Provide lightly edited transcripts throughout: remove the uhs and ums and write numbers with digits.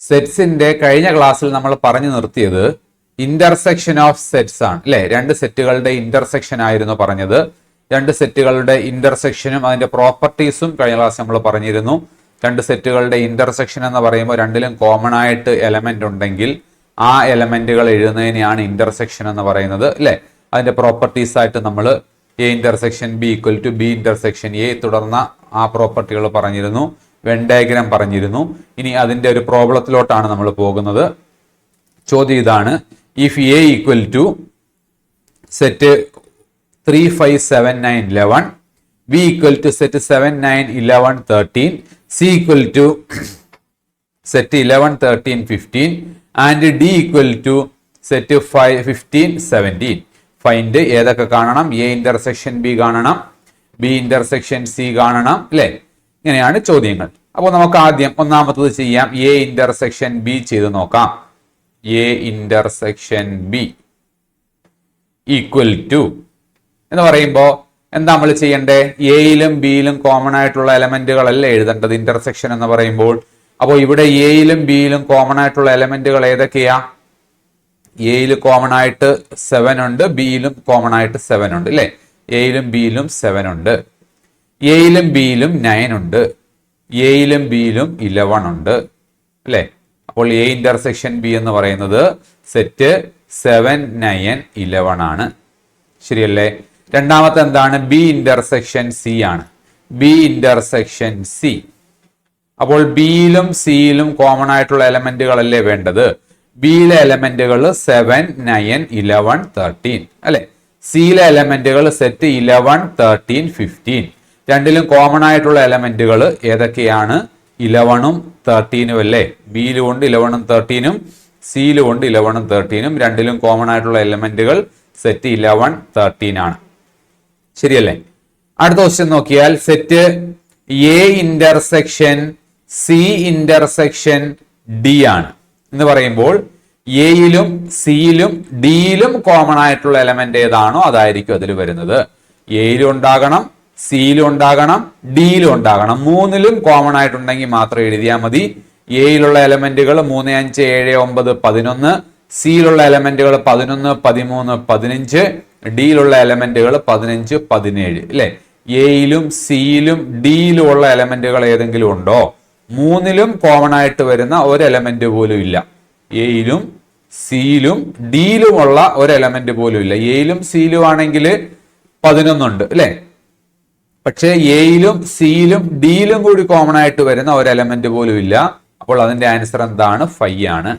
സെറ്റ്സിന്റെ കഴിഞ്ഞ ക്ലാസ്സിൽ നമ്മൾ പറഞ്ഞു നിർത്തിയത് ഇന്റർസെക്ഷൻ ഓഫ് സെറ്റ്സ് ആണ് അല്ലെ. രണ്ട് സെറ്റുകളുടെ ഇന്റർസെക്ഷൻ ആയിരുന്നു പറഞ്ഞത്. രണ്ട് സെറ്റുകളുടെ ഇന്റർസെക്ഷനും അതിന്റെ പ്രോപ്പർട്ടീസും കഴിഞ്ഞ ക്ലാസ് നമ്മൾ പറഞ്ഞിരുന്നു. രണ്ട് സെറ്റുകളുടെ ഇന്റർസെക്ഷൻ എന്ന് പറയുമ്പോൾ രണ്ടിലും കോമൺ ആയിട്ട് എലമെന്റ് ഉണ്ടെങ്കിൽ ആ എലമെന്റുകൾ എഴുതുന്നതിനെയാണ് ഇന്റർസെക്ഷൻ എന്ന് പറയുന്നത് അല്ലെ. അതിന്റെ പ്രോപ്പർട്ടീസ് ആയിട്ട് നമ്മൾ A intersection B equal to B intersection A തുടർന്ന ആ പ്രോപ്പർട്ടികൾ പറഞ്ഞിരുന്നു. വെൻ ഡയഗ്രാം പറഞ്ഞിരുന്നു. ഇനി അതിന്റെ ഒരു പ്രോബ്ലത്തിലോട്ടാണ് നമ്മൾ പോകുന്നത്. ചോദ്യം ഇതാണ്: if A equal to set 3, 5, 7, 9, 11, B equal to set 7, 9, 11, 13, C equal to set 11, 13, 15 and D equal to set 5, 15, 17. Find ഏതൊക്കെ കാണണം? എ ഇന്റർസെക്ഷൻ ബി കാണണം, ബി ഇന്റർസെക്ഷൻ സി കാണണം അല്ലെ. ഇങ്ങനെയാണ് ചോദ്യങ്ങൾ. അപ്പോൾ നമുക്ക് ആദ്യം ഒന്നാമത്തത് ചെയ്യാം. എ ഇന്റർസെക്ഷൻ ബി ചെയ്ത് നോക്കാം. A intersection B equal to എന്ന് പറയുമ്പോൾ എന്താ നമ്മൾ ചെയ്യണ്ടേ? എയിലും ബിയിലും കോമൺ ആയിട്ടുള്ള എലമെന്റുകളല്ലേ എഴുതേണ്ടത് ഇന്റർസെക്ഷൻ എന്ന് പറയുമ്പോൾ. അപ്പോൾ ഇവിടെ എയിലും ബിയിലും കോമൺ ആയിട്ടുള്ള എലമെന്റുകൾ ഏതൊക്കെയാ? എയിൽ കോമൺ ആയിട്ട് 7 ഉണ്ട്, ബിയിലും കോമൺ ആയിട്ട് 7 ഉണ്ട് അല്ലെ. എയിലും ബിയിലും 7 ഉണ്ട്, എയിലും ബിയിലും 9 ഉണ്ട്, എയിലും ബിയിലും 11 ഉണ്ട് അല്ലെ. അപ്പോൾ എ ഇന്റർസെക്ഷൻ ബി എന്ന് പറയുന്നത് സെറ്റ് 7, 9, 11 ആണ്. ശരിയല്ലേ? രണ്ടാമത്തെ എന്താണ്? ബി ഇന്റർസെക്ഷൻ സി ആണ്. B intersection C. അപ്പോൾ ബിയിലും സിയിലും കോമൺ ആയിട്ടുള്ള എലമെന്റുകളല്ലേ വേണ്ടത്. ബിയിലെ എലമെന്റുകൾ 7, 9, 11, 13 അല്ലെ. സിയിലെ എലമെന്റുകൾ സെറ്റ് 11, 13, 15. രണ്ടിലും കോമൺ ആയിട്ടുള്ള എലമെന്റുകൾ ഏതൊക്കെയാണ്? 11ഉം 13ഉം അല്ലേ. ബിയിലും ഉണ്ട് 11ഉം 13ഉം, സിയിലും ഉണ്ട് 11ഉം 13ഉം. രണ്ടിലും കോമൺ ആയിട്ടുള്ള എലമെന്റുകൾ സെറ്റ് 11, 13 ആണ്. ശരിയല്ലേ? അടുത്ത ക്വസ്റ്റ്യൻ നോക്കിയാൽ set A intersection C intersection D ആണ് എന്ന് പറയുമ്പോൾ എയിലും സിയിലും ഡിയിലും കോമൺ ആയിട്ടുള്ള എലമെന്റ് ഏതാണോ അതായിരിക്കും അതിൽ വരുന്നത്. എയിലും ഉണ്ടാകണം, സിയിലും ഉണ്ടാകണം, ഡിയിലും ഉണ്ടാകണം. മൂന്നിലും കോമൺ ആയിട്ടുണ്ടെങ്കിൽ മാത്രം എഴുതിയാൽ മതി. എയിലുള്ള എലമെന്റുകൾ 3, 5, 7, 9, 11, സിയിലുള്ള എലമെന്റുകൾ 11, 13, 15, ഡിയിലുള്ള എലമെന്റുകൾ 15, 17 അല്ലെ. എയിലും സിയിലും ഡിയിലും ഉള്ള എലമെന്റുകൾ ഏതെങ്കിലും ഉണ്ടോ? മൂന്നിലും കോമൺ ആയിട്ട് വരുന്ന ഒരു എലമെന്റ് പോലും ഇല്ല. എയിലും സിയിലും ഡിയിലുമുള്ള ഒരു എലമെന്റ് പോലും ഇല്ല. എയിലും സിയിലും ആണെങ്കിൽ 11 ഉണ്ട് അല്ലെ. പക്ഷേ എയിലും സിയിലും ഡിയിലും കൂടി കോമൺ ആയിട്ട് വരുന്ന ഒരു എലമെന്റ് പോലും ഇല്ല. അപ്പോൾ അതിന്റെ ആൻസർ എന്താണ്? 5 ആണ്.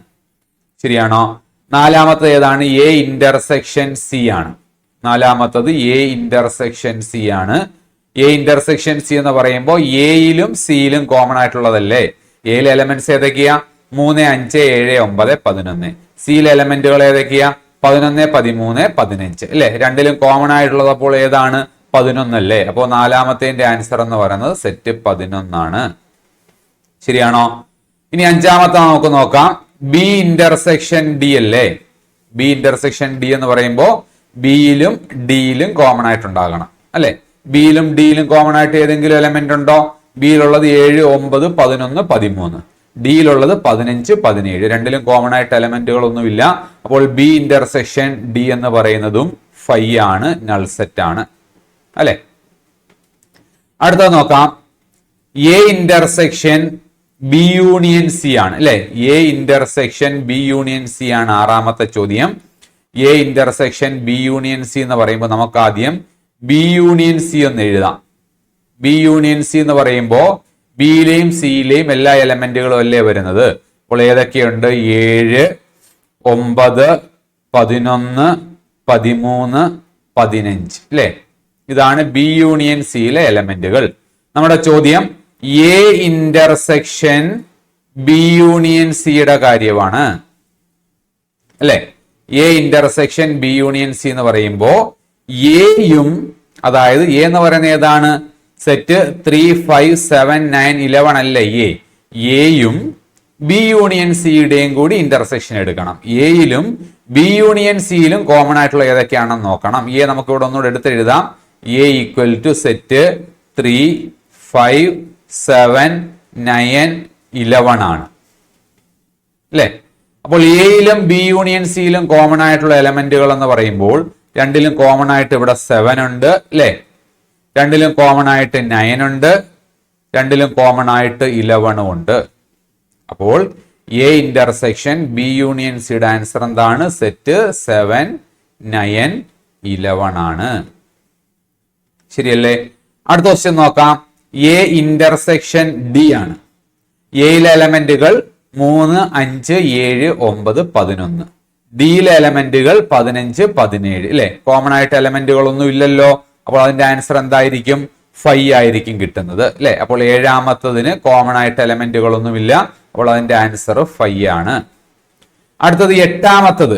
ശരിയാണോ? നാലാമത്തത് ഏതാണ്? എ ഇന്റർസെക്ഷൻ സി ആണ്. നാലാമത്തത് എ ഇന്റർസെക്ഷൻ സി ആണ്. എ ഇന്റർസെക്ഷൻ സി എന്ന് പറയുമ്പോൾ എയിലും സിയിലും കോമൺ ആയിട്ടുള്ളതല്ലേ. എയിലെ എലമെന്റ്സ് ഏതൊക്കെയാ? 3, 5, 7, 9, 11. സിയിലെ എലമെന്റുകൾ ഏതൊക്കെയാ? 11, 13, 15 അല്ലെ. രണ്ടിലും കോമൺ ആയിട്ടുള്ളത് അപ്പോൾ ഏതാണ്? 11 അല്ലേ. അപ്പോൾ നാലാമത്തെ ആൻസർ എന്ന് പറയുന്നത് സെറ്റ് 11 ആണ്. ശരിയാണോ? ഇനി അഞ്ചാമത്തെ നമുക്ക് നോക്കാം. ബി ഇന്റർസെക്ഷൻ ഡി അല്ലേ. ബി ഇന്റർസെക്ഷൻ ഡി എന്ന് പറയുമ്പോൾ ബിയിലും ഡിയിലും കോമൺ ആയിട്ടുണ്ടാകണം അല്ലെ. ബിയിലും ഡിയിലും കോമൺ ആയിട്ട് ഏതെങ്കിലും എലമെന്റ് ഉണ്ടോ? ബിയിലുള്ളത് 7, 9, 11, 13. ഡിയിലുള്ളത് 15, 17. രണ്ടിലും കോമൺ ആയിട്ട് എലമെന്റുകൾ ഒന്നുമില്ല. അപ്പോൾ ബി ഇന്റർസെക്ഷൻ ഡി എന്ന് പറയുന്നതും 5 ആണ്, നൾ സെറ്റ് ആണ് അല്ലെ. അടുത്തത് നോക്കാം. A intersection B union C ആണ് അല്ലെ. A intersection B union C ആണ് ആറാമത്തെ ചോദ്യം. A intersection B union C എന്ന് പറയുമ്പോൾ നമുക്ക് ആദ്യം ബി യൂണിയൻ സി എന്ന് എഴുതാം. ബി യൂണിയൻ സി എന്ന് പറയുമ്പോൾ ബിയിലെയും സിയിലെയും എല്ലാ എലമെന്റുകളും അല്ലേ വരുന്നത്. അപ്പോൾ ഏതൊക്കെയുണ്ട്? 7, 9, 11, 13, 15 അല്ലെ. ഇതാണ് ബി യൂണിയൻ സിയിലെ എലമെന്റുകൾ. നമ്മുടെ ചോദ്യം എ ഇന്റർസെക്ഷൻ ബി യൂണിയൻ സിയുടെ കാര്യമാണ് അല്ലെ. A intersection B union C എന്ന് പറയുമ്പോൾ എയും, അതായത് എ എന്ന് പറയുന്നത് ഏതാണ്? സെറ്റ് 3, 5, 7, 9, 11 അല്ലേ എ. എയും ബി യൂണിയൻ സിയുടെയും കൂടി ഇന്റർസെക്ഷൻ എടുക്കണം. എയിലും ബി യൂണിയൻ സിയിലും കോമൺ ആയിട്ടുള്ള ഏതൊക്കെയാണെന്ന് നോക്കണം. എ നമുക്ക് ഇവിടെ ഒന്നുകൂടെ എടുത്തെഴുതാം. എ ഈക്വൽ ടു സെറ്റ് 3, 5, 7, 9, 11 ആണ്. അല്ലെ? അപ്പോൾ എയിലും ബി യൂണിയൻ സിയിലും കോമൺ ആയിട്ടുള്ള എലമെന്റുകൾ എന്ന് പറയുമ്പോൾ രണ്ടിലും കോമൺ ആയിട്ട് ഇവിടെ 7 ഉണ്ട് അല്ലെ? രണ്ടിലും കോമൺ ആയിട്ട് 9 ഉണ്ട്, രണ്ടിലും കോമൺ ആയിട്ട് 11 ഉണ്ട്. അപ്പോൾ എ ഇന്റർസെക്ഷൻ ബി യൂണിയൻ സിയുടെ ആൻസർ എന്താണ്? സെറ്റ് 7, 9, 11 ആണ്. ശരിയല്ലേ? അടുത്ത ക്വസ്റ്റ്യൻ നോക്കാം. എ ഇന്റർസെക്ഷൻ ഡി ആണ്. എയിലെ എലമെന്റുകൾ 3, 5, 7, 9, 11. ഡിയിലെ എലമെന്റുകൾ 15, 17 അല്ലെ? കോമൺ ആയിട്ട് എലമെന്റുകൾ ഒന്നും ഇല്ലല്ലോ. അപ്പോൾ അതിന്റെ ആൻസർ എന്തായിരിക്കും? 5 ആയിരിക്കും കിട്ടുന്നത് അല്ലെ? അപ്പോൾ ഏഴാമത്തതിന് കോമൺ ആയിട്ട് എലമെന്റുകൾ ഒന്നുമില്ല. അപ്പോൾ അതിന്റെ ആൻസർ 5 ആണ്. അടുത്തത് എട്ടാമത്തത്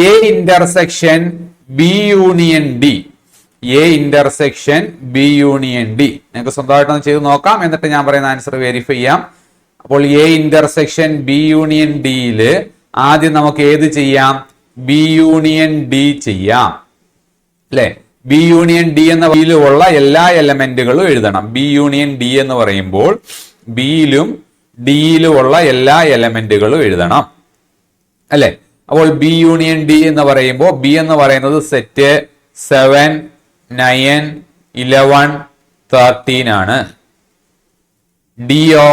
A intersection B union D. A intersection B union D. നിങ്ങൾക്ക് സ്വന്തമായിട്ടൊന്ന് ചെയ്ത് നോക്കാം, എന്നിട്ട് ഞാൻ പറയുന്ന ആൻസർ വെരിഫൈ ചെയ്യാം. അപ്പോൾ എ ഇന്റർസെക്ഷൻ ബി യൂണിയൻ ഡിയില് ആദ്യം നമുക്ക് ഏത് ചെയ്യാം? ബി യൂണിയൻ ഡി ചെയ്യാം അല്ലെ? ബി യൂണിയൻ ഡി എന്ന ഉള്ള എല്ലാ എലമെന്റുകളും എഴുതണം. ബി യൂണിയൻ ഡി എന്ന് പറയുമ്പോൾ ബിയിലും ഡിയിലും ഉള്ള എല്ലാ എലമെന്റുകളും എഴുതണം അല്ലെ? അപ്പോൾ ബി യൂണിയൻ ഡി എന്ന് പറയുമ്പോൾ ബി എന്ന് പറയുന്നത് സെറ്റ് 7, 9, 11, 13 ആണ്. ഡിയോ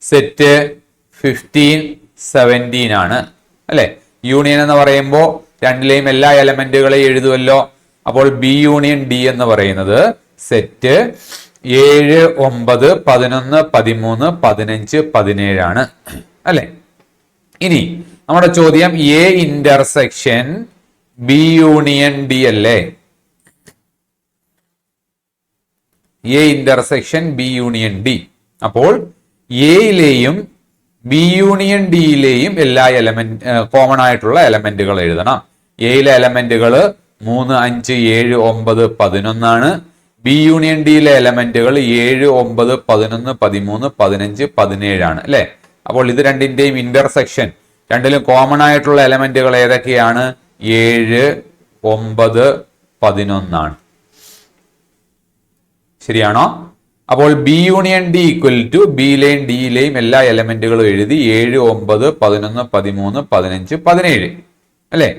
സെറ്റ് 15, 17 ആണ് അല്ലെ? യൂണിയൻ എന്ന് പറയുമ്പോൾ രണ്ടിലെയും എല്ലാ എലമെന്റുകളെയും എഴുതുമല്ലോ. അപ്പോൾ ബി യൂണിയൻ ഡി എന്ന് പറയുന്നത് സെറ്റ് 7, 9, 11, 13, 15, 17 ആണ് അല്ലെ? ഇനി നമ്മുടെ ചോദ്യം A intersection B union D അല്ലേ? A intersection B union D. അപ്പോൾ എയിലെയും ബി യൂണിയൻ ഡിയിലെയും എല്ലാ കോമൺ ആയിട്ടുള്ള എലമെന്റുകൾ എഴുതണം. എയിലെ എലമെന്റുകൾ 3, 5, 7, 9, 11 ആണ്. ബി യൂണിയൻ ഡിയിലെ എലമെന്റുകൾ 7, 9, 11, 13, 15, 17 ആണ് അല്ലെ? അപ്പോൾ ഇത് രണ്ടിന്റെയും ഇന്റർസെക്ഷൻ, രണ്ടിലും കോമൺ ആയിട്ടുള്ള എലമെന്റുകൾ ഏതൊക്കെയാണ്? 7, 9, 11 ആണ്. ശരിയാണോ? അപ്പോൾ B union D equal to ബിയിലെയും ഡിയിലെയും എല്ലാ എലമെന്റുകളും എഴുതി 7, 9, 11, 13, 15, 17 അല്ലെ?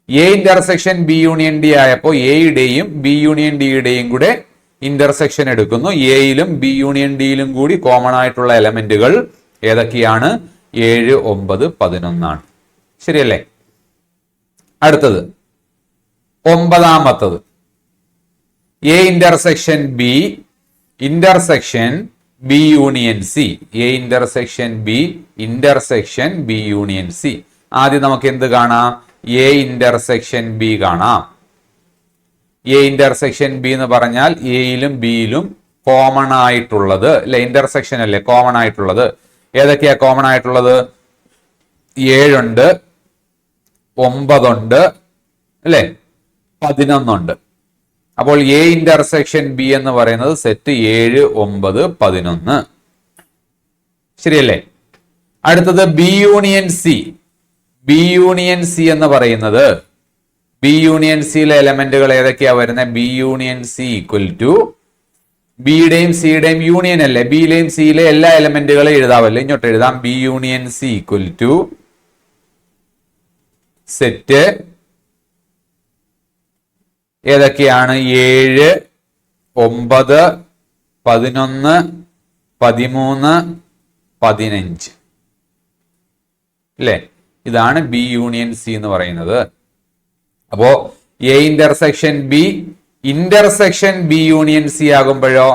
A intersection B union D ആയപ്പോൾ എയുടെയും ബി യൂണിയൻ ഡിയുടെയും കൂടെ ഇന്റർസെക്ഷൻ എടുക്കുന്നു. എയിലും ബി യൂണിയൻ ഡിയിലും കൂടി കോമൺ ആയിട്ടുള്ള എലമെന്റുകൾ ഏതൊക്കെയാണ്? 7, 9, 11 ആണ്. ശരിയല്ലേ? അടുത്തത് ഒമ്പതാമത്തത് A intersection B intersection B union C. A intersection B intersection B union C. ആദ്യം നമുക്ക് എന്ത് കാണാം? എ ഇന്റർസെക്ഷൻ ബി കാണാം. എ ഇന്റർസെക്ഷൻ ബി എന്ന് പറഞ്ഞാൽ എയിലും ബിയിലും കോമൺ ആയിട്ടുള്ളത് അല്ലെ? ഇന്റർസെക്ഷൻ അല്ലേ കോമൺ ആയിട്ടുള്ളത്? ഏതൊക്കെയാ കോമൺ ആയിട്ടുള്ളത്? 7 ഉണ്ട്, 9 ഉണ്ട് അല്ലെ? 11 ഉണ്ട്. അപ്പോൾ എ ഇന്റർസെക്ഷൻ ബി എന്ന് പറയുന്നത് സെറ്റ് 7, 9, 11. ശരിയല്ലേ? അടുത്തത് B union C. B union C എന്ന് പറയുന്നത് ബി യൂണിയൻ സിയിലെ എലമെന്റുകൾ ഏതൊക്കെയാ വരുന്നത്? B union C equal to ബിയുടെയും സിയുടെയും യൂണിയൻ അല്ലേ? ബിയിലെയും സിയിലെ എല്ലാ എലമെന്റുകളും എഴുതാമല്ലോ. ഇങ്ങോട്ട് എഴുതാം. B union C equal to set ഏതൊക്കെയാണ്? 7, 9, 11, 13, 15 അല്ലേ? ഇതാണ് ബി യൂണിയൻ സി എന്ന് പറയുന്നത്. അപ്പോ A intersection B intersection B union C ആകുമ്പോഴോ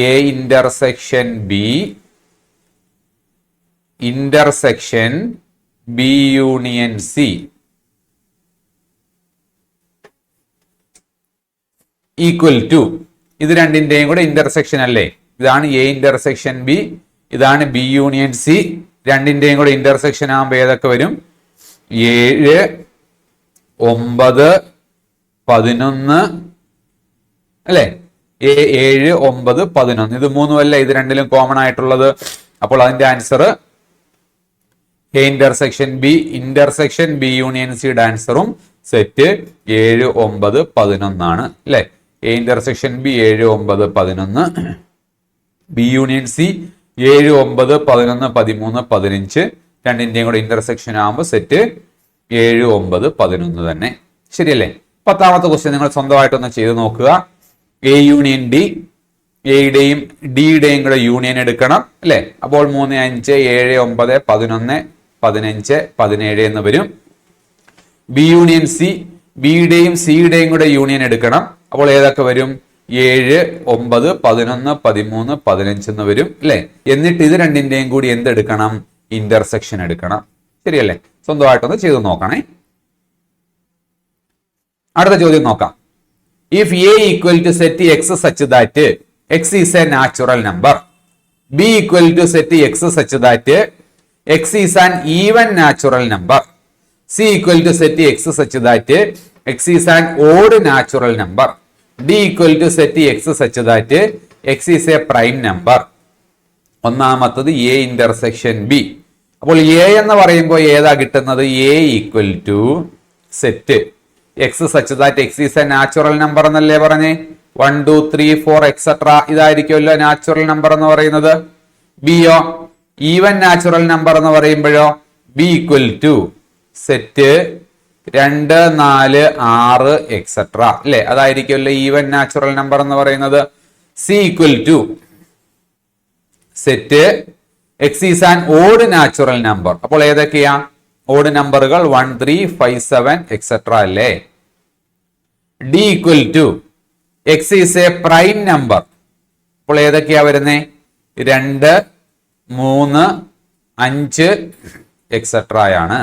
A intersection B intersection B union C equal to ഇത് രണ്ടിന്റെയും കൂടെ ഇന്റർസെക്ഷൻ അല്ലേ? ഇതാണ് എ ഇന്റർസെക്ഷൻ ബി, ഇതാണ് ബി യൂണിയൻ സി. രണ്ടിന്റെയും കൂടെ ഇന്റർസെക്ഷൻ ആകുമ്പോൾ ഏതൊക്കെ വരും? 7, 9, 11 അല്ലെ? 7, 9, 11 ഇത് മൂന്നും അല്ല ഇത് രണ്ടിലും കോമൺ ആയിട്ടുള്ളത്. അപ്പോൾ അതിന്റെ answer A intersection B union സിയുടെ ആൻസറും സെറ്റ് 7, 9, 11 ആണ് അല്ലെ? A intersection B 7, 9, 11, B union C 7, 9, 11, 13, 15, രണ്ടിന്റെയും കൂടെ ഇന്റർസെക്ഷൻ ആകുമ്പോൾ സെറ്റ് 7, 9, 11 തന്നെ. ശരിയല്ലേ? 10ാമത്തെ ക്വസ്റ്റ്യൻ നിങ്ങൾ സ്വന്തമായിട്ടൊന്ന് ചെയ്ത് നോക്കുക. എ യൂണിയൻ ഡി, എയുടെയും ഡിയുടെയും കൂടെ യൂണിയൻ എടുക്കണം അല്ലെ. അപ്പോൾ 3, 5, 7, 9, 11, 15, 17 എന്ന് വരും. ബി യൂണിയൻ സി, ബിയുടെയും സിയുടെയും കൂടെ യൂണിയൻ എടുക്കണം. അപ്പോൾ ഏതൊക്കെ വരും? 7, 9, 11, 13, 15 എന്ന് വരും അല്ലെ. എന്നിട്ട് ഇത് രണ്ടിന്റെയും കൂടി എന്തെടുക്കണം? ഇന്റർസെക്ഷൻ എടുക്കണം. ശരിയല്ലേ? സ്വന്തമായിട്ടൊന്ന് ചെയ്ത് നോക്കണേ. അടുത്ത ചോദ്യം നോക്കാം. If A equal to set X such that X is a natural number, B equal to set X such that X is an even natural number, C equal to set X such that X is an odd natural number, D equal to set X such that X is a prime number. ഒന്നാമത്തത് A intersection B. അപ്പോൾ A എന്ന് പറയുമ്പോൾ ഏതാ കിട്ടുന്നത്? A equal to set X such that X is a natural number എന്നല്ലേ പറഞ്ഞേ? 1, 2, 3, 4 etcetera ഇതായിരിക്കുമല്ലോ natural number എന്ന് പറയുന്നത്. ബിയോ ഈവൻ നാച്ചുറൽ നമ്പർ എന്ന് പറയുമ്പോഴോ B equal to set 2, 4, 6 etcetera അല്ലെ, അതായിരിക്കുമല്ലോ ഈവൻ നാച്ചുറൽ നമ്പർ എന്ന് പറയുന്നത്. C equal to set X is an odd natural number. അപ്പോൾ ഏതൊക്കെയാ ഓഡ് നമ്പറുകൾ? 1, 3, 5, 7 എക്സെട്ര അല്ലേ. D equal to X is a prime number. അപ്പോൾ ഏതൊക്കെയാ വരുന്നേ? 2, 3, 5 എക്സെട്ര ആണ്.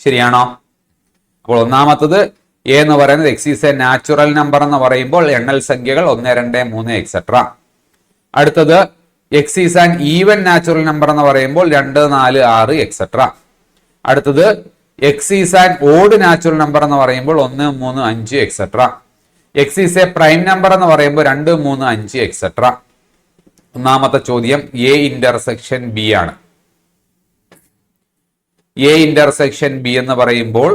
ശരിയാണോ? അപ്പോൾ ഒന്നാമത്തത് എ എന്ന് പറയുന്നത് X is a natural number എന്ന് പറയുമ്പോൾ എണ്ണൽ സംഖ്യകൾ 1, 2, 3 എക്സെട്ര. അടുത്തത് X is an even natural number എന്ന് പറയുമ്പോൾ 2, 4, 6 എക്സെട്ര. അടുത്തത് X is an odd natural number എന്ന് പറയുമ്പോൾ 1, 3, 5 etcetera. X is a prime number എന്ന് പറയുമ്പോൾ 2, 3, 5 എക്സെട്ര. ഒന്നാമത്തെ ചോദ്യം എ ഇന്റർസെക്ഷൻ ബി ആണ്. എ ഇന്റർസെക്ഷൻ ബി എന്ന് പറയുമ്പോൾ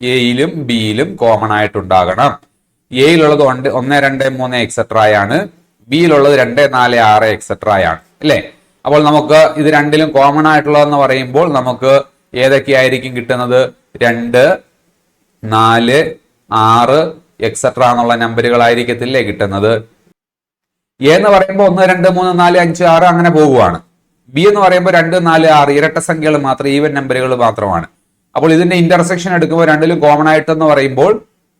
എയിലും ബിയിലും കോമൺ ആയിട്ടുണ്ടാകണം. എയിലുള്ളത് 1, 2, 3 എക്സെട്ര ആണ്. ബിയിലുള്ളത് 2, 4, 6 എക്സെട്ര ആണ് അല്ലെ. അപ്പോൾ നമുക്ക് ഇത് രണ്ടിലും കോമൺ ആയിട്ടുള്ളതെന്ന് പറയുമ്പോൾ നമുക്ക് ഏതൊക്കെയായിരിക്കും കിട്ടുന്നത്? 2, 4, 6 എക്സെട്ര എന്നുള്ള നമ്പറുകളായിരിക്കത്തില്ലേ കിട്ടുന്നത്. എ എന്ന് പറയുമ്പോൾ 1, 2, 3, 4, 5, 6 അങ്ങനെ പോകുവാണ്. ബി എന്ന് പറയുമ്പോൾ 2, 4, 6 ഇരട്ട സംഖ്യകൾ മാത്രം, ഈവൻ നമ്പറുകൾ മാത്രമാണ്. അപ്പോൾ ഇതിന്റെ ഇന്റർസെക്ഷൻ എടുക്കുമ്പോൾ രണ്ടിലും കോമൺ ആയിട്ടെന്ന് പറയുമ്പോൾ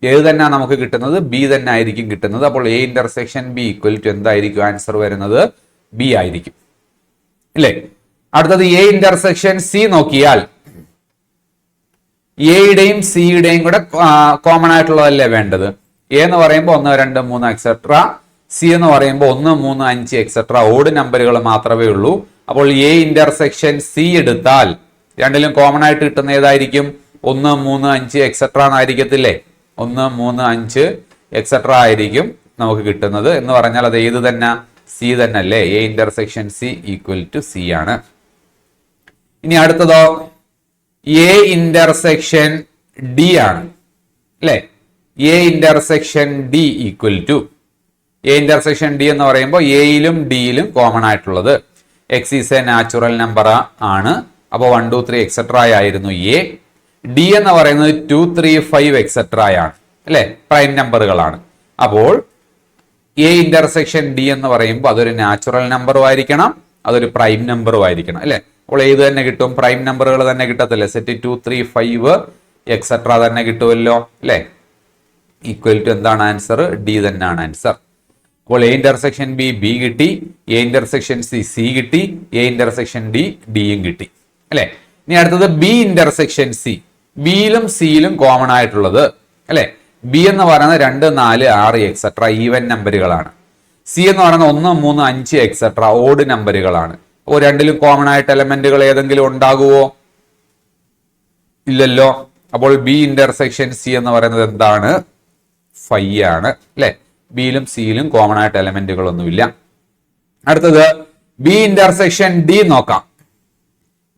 ഏത് തന്നെ നമുക്ക് കിട്ടുന്നത്? ബി തന്നെ ആയിരിക്കും കിട്ടുന്നത്. അപ്പോൾ A intersection B equal to എന്തായിരിക്കും ആൻസർ വരുന്നത്? ബി ആയിരിക്കും അല്ലേ. അടുത്തത് എ ഇന്റർസെക്ഷൻ സി നോക്കിയാൽ എയുടെയും സിയുടെയും കൂടെ കോമൺ ആയിട്ടുള്ളതല്ലേ വേണ്ടത്. എ എന്ന് പറയുമ്പോൾ 1, 2, 3 എക്സെട്ര, സി എന്ന് പറയുമ്പോൾ 1, 3, 5 എക്സെട്ര ഓഡ് നമ്പറുകൾ മാത്രമേ ഉള്ളൂ. അപ്പോൾ എ ഇന്റർസെക്ഷൻ സി എടുത്താൽ രണ്ടിലും കോമൺ ആയിട്ട് കിട്ടുന്ന ഏതായിരിക്കും? 1, 3, 5 എക്സെട്ര എന്നായിരിക്കത്തില്ലേ. 1, 3, 5 എക്സെട്ര ആയിരിക്കും നമുക്ക് കിട്ടുന്നത്. എന്ന് പറഞ്ഞാൽ അത് ഏത് തന്നെ? സി തന്നെ അല്ലേ. A intersection C equal to C ആണ്. ഇനി അടുത്തതോ എ ഇന്റർസെക്ഷൻ ഡി ആണ് അല്ലെ. A intersection D equal to A intersection D എന്ന് പറയുമ്പോൾ എയിലും ഡിയിലും കോമൺ ആയിട്ടുള്ളത് x is a natural number ആണ്. അപ്പോൾ 1, 2, 3 എക്സെട്ര ആയിരുന്നു എ. ഡി എന്ന് പറയുന്നത് 2, 3, 5 എക്സെട്ര ആണ് അല്ലെ, പ്രൈം നമ്പറുകളാണ്. അപ്പോൾ എ ഇന്റർസെക്ഷൻ ഡി എന്ന് പറയുമ്പോൾ അതൊരു നാച്ചുറൽ നമ്പറും ആയിരിക്കണം, അതൊരു പ്രൈം നമ്പറും ആയിരിക്കണം അല്ലെ. അപ്പോൾ ഏത് തന്നെ കിട്ടും? പ്രൈം നമ്പറുകൾ തന്നെ കിട്ടത്തില്ലേ. സെറ്റ് 2, 3, 5 എക്സെട്ര തന്നെ കിട്ടുമല്ലോ അല്ലെ. ഈക്വൽ ടു എന്താണ് ആൻസർ? ഡി തന്നെയാണ് ആൻസർ. അപ്പോൾ എ ഇന്റർസെക്ഷൻ ബി ബി കിട്ടി, എ ഇന്റർസെക്ഷൻ സി സി കിട്ടി, എ ഇന്റർസെക്ഷൻ ഡി ഡിയും കിട്ടി അല്ലെ. ഇനി അടുത്തത് ബി ഇന്റർസെക്ഷൻ സി. ബിയിലും സിയിലും കോമൺ ആയിട്ടുള്ളത് അല്ലെ. ബി എന്ന് പറയുന്നത് 2, 4, 6 എക്സെട്ര ഈവൻ നമ്പറുകളാണ്. സി എന്ന് പറയുന്നത് 1, 3, 5 എക്സെട്ര ഓഡ് നമ്പറുകളാണ്. അപ്പോൾ രണ്ടിലും കോമൺ ആയിട്ട് എലമെന്റുകൾ ഏതെങ്കിലും ഉണ്ടാകുമോ? ഇല്ലല്ലോ. അപ്പോൾ ബി ഇന്റർസെക്ഷൻ സി എന്ന് പറയുന്നത് എന്താണ്? 5 ആണ് അല്ലെ. ബിയിലും സിയിലും കോമൺ ആയിട്ട് എലമെന്റുകളൊന്നുമില്ല. അടുത്തത് ബി ഇന്റർസെക്ഷൻ ഡി നോക്കാം.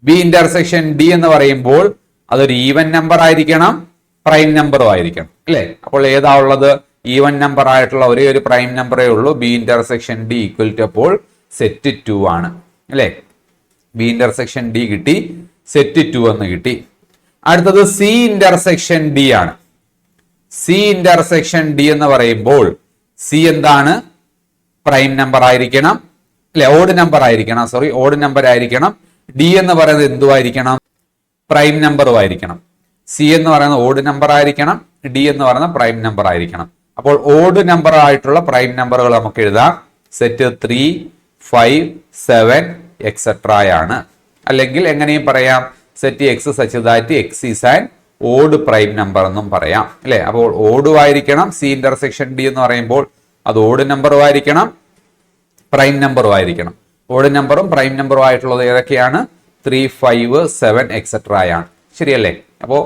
ബി ഇന്റർസെക്ഷൻ ഡി എന്ന് പറയുമ്പോൾ അതൊരു ഈവൻ നമ്പർ ആയിരിക്കണം, പ്രൈം നമ്പറും ആയിരിക്കണം അല്ലെ. അപ്പോൾ ഏതാ ഉള്ളത്? ഈവൻ നമ്പർ ആയിട്ടുള്ള ഒരേ ഒരു പ്രൈം നമ്പറേ ഉള്ളൂ. B intersection D equal to അപ്പോൾ സെറ്റ് 2 ആണ് അല്ലെ. ബി ഇന്റർസെക്ഷൻ ഡി കിട്ടി, സെറ്റ് 2 എന്ന് കിട്ടി. അടുത്തത് സി ഇന്റർസെക്ഷൻ ഡി ആണ്. സി ഇന്റർസെക്ഷൻ ഡി എന്ന് പറയുമ്പോൾ സി എന്താണ്? പ്രൈം നമ്പർ ആയിരിക്കണം, അല്ലെ? ഓഡ് നമ്പർ ആയിരിക്കണം, ഓഡ് നമ്പർ ആയിരിക്കണം. ഡി എന്ന് പറയുന്നത് എന്തുമായിരിക്കണം? പ്രൈം നമ്പറും ആയിരിക്കണം. സി എന്ന് പറയുന്നത് ഓഡ് നമ്പർ ആയിരിക്കണം, ഡി എന്ന് പറയുന്നത് പ്രൈം നമ്പർ ആയിരിക്കണം. അപ്പോൾ ഓഡ് നമ്പർ ആയിട്ടുള്ള പ്രൈം നമ്പറുകൾ നമുക്ക് എഴുതാം. സെറ്റ് 3, 5, 7 എക്സെട്ര ആണ്. അല്ലെങ്കിൽ എങ്ങനെയും പറയാം, set X such that X is an odd prime number എന്നും പറയാം, അല്ലെ? അപ്പോൾ ഓഡും ആയിരിക്കണം, സി ഇന്റർസെക്ഷൻ ഡി എന്ന് പറയുമ്പോൾ അത് ഓഡ് നമ്പറും ആയിരിക്കണം, പ്രൈം നമ്പറും ആയിരിക്കണം. ഓഡ് നമ്പറും പ്രൈം നമ്പറും ആയിട്ടുള്ളത് ഏതൊക്കെയാണ്? 3, 5, 7 എക്സെട്ര ആണ്. ശരിയല്ലേ? അപ്പോൾ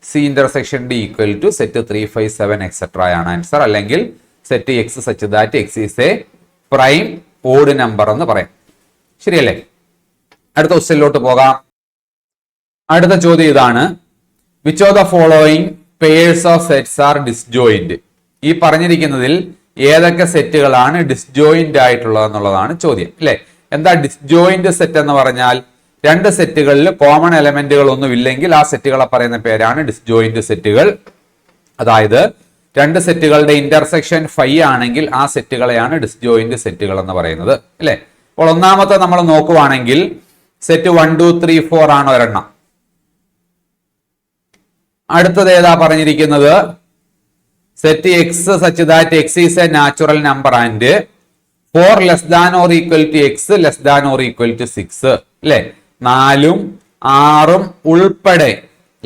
C intersection D equal to set 3, 5, 7 etcetera ആണ് ആൻസർ. അല്ലെങ്കിൽ set X such that X is a prime odd number എന്ന് പറയാം. ശരിയല്ലേ? അടുത്ത ക്വസ്റ്റ്യനിലോട്ട് പോകാം. അടുത്ത ചോദ്യം ഇതാണ്, which of the following pairs of sets are disjoint? ഈ പറഞ്ഞിരിക്കുന്നതിൽ ഏതൊക്കെ സെറ്റുകളാണ് ഡിസ്ജോയിന്റ് ആയിട്ടുള്ളത് എന്നുള്ളതാണ് ചോദ്യം, അല്ലെ? എന്താ ഡിസ്ജോയിന്റ് സെറ്റ് എന്ന് പറഞ്ഞാൽ? രണ്ട് സെറ്റുകളിൽ കോമൺ എലമെന്റുകൾ ഒന്നും ഇല്ലെങ്കിൽ ആ സെറ്റുകളെ പറയുന്ന പേരാണ് ഡിസ്ജോയിന്റ് സെറ്റുകൾ. അതായത് രണ്ട് സെറ്റുകളുടെ ഇന്റർസെക്ഷൻ 5 ആണെങ്കിൽ ആ സെറ്റുകളെയാണ് ഡിസ്ജോയിന്റ് സെറ്റുകൾ എന്ന് പറയുന്നത്, അല്ലെ? അപ്പോൾ ഒന്നാമത്തെ നമ്മൾ നോക്കുവാണെങ്കിൽ സെറ്റ് 1, 2, 3, 4 ആണ് ഒരെണ്ണം. അടുത്തത് ഏതാ പറഞ്ഞിരിക്കുന്നത്? Set X such that X is a natural number and 4 less than or equal to X less than or equal to 6, അല്ലെ? 4ഉം 6ഉം ഉൾപ്പെടെ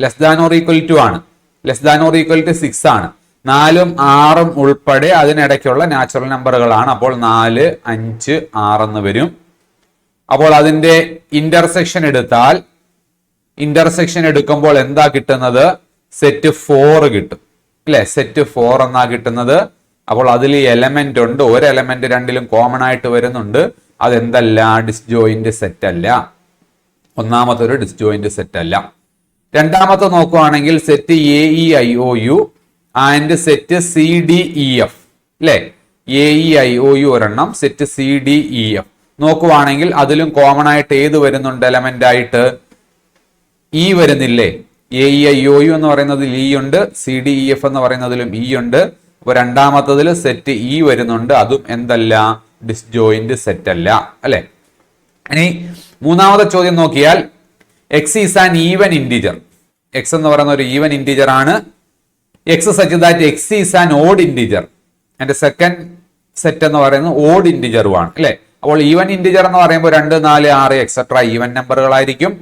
less than or equal to ആണ്, less than or equal to 6 ആണ്. 4ഉം 6ഉം ഉൾപ്പെടെ അതിനിടയ്ക്കുള്ള natural നമ്പറുകളാണ്. അപ്പോൾ 4, 5, 6 എന്ന് വരും. അപ്പോൾ അതിന്റെ ഇന്റർസെക്ഷൻ എടുത്താൽ, ഇന്റർസെക്ഷൻ എടുക്കുമ്പോൾ എന്താ കിട്ടുന്നത്? സെറ്റ് 4 കിട്ടും, അല്ലെ? സെറ്റ് 4 എന്നാ കിട്ടുന്നത്. അപ്പോൾ അതിൽ എലമെന്റ് ഉണ്ട്, ഒരു എലമെന്റ് രണ്ടിലും കോമൺ ആയിട്ട് വരുന്നുണ്ട്. അതെന്തല്ല? ഡിസ്ജോയിന്റ് സെറ്റ് അല്ല. ഒന്നാമത്തെ ഒരു ഡിസ്ജോയിന്റ് സെറ്റ് അല്ല. രണ്ടാമത്തെ നോക്കുവാണെങ്കിൽ set A E I O U and set C D E F, അല്ലെ? A E I O U ഒരെണ്ണം, set C D E F നോക്കുവാണെങ്കിൽ അതിലും കോമൺ ആയിട്ട് ഏത് വരുന്നുണ്ട് എലമെന്റ് ആയിട്ട്? ഇ വരുന്നില്ലേ? A E I O U എന്ന് പറയുന്നതിൽ ഇ ഉണ്ട്, സി ഡി ഇ എഫ് എന്ന് പറയുന്നതിലും ഇ ഉണ്ട്. അപ്പൊ രണ്ടാമത്തതിൽ സെറ്റ് ഇ വരുന്നുണ്ട്, അതും എന്തല്ല? ഡിസ്ജോയിന്റ് സെറ്റ് അല്ല, അല്ലെ? ഇനി മൂന്നാമത്തെ ചോദ്യം നോക്കിയാൽ X is an even integer. X എന്ന് പറയുന്ന ഒരു ഈവൻ ഇന്റിജർ ആണ്. X such that X is an odd integer. അതിന്റെ സെക്കൻഡ് സെറ്റ് എന്ന് പറയുന്നത് ഓഡ് ഇന്റിജറും ആണ്, അല്ലെ? അപ്പോൾ ഈവൻ ഇന്റിജർ എന്ന് പറയുമ്പോൾ 2, 4, 6 എക്സെട്ര ഈവൻ നമ്പറുകളായിരിക്കും.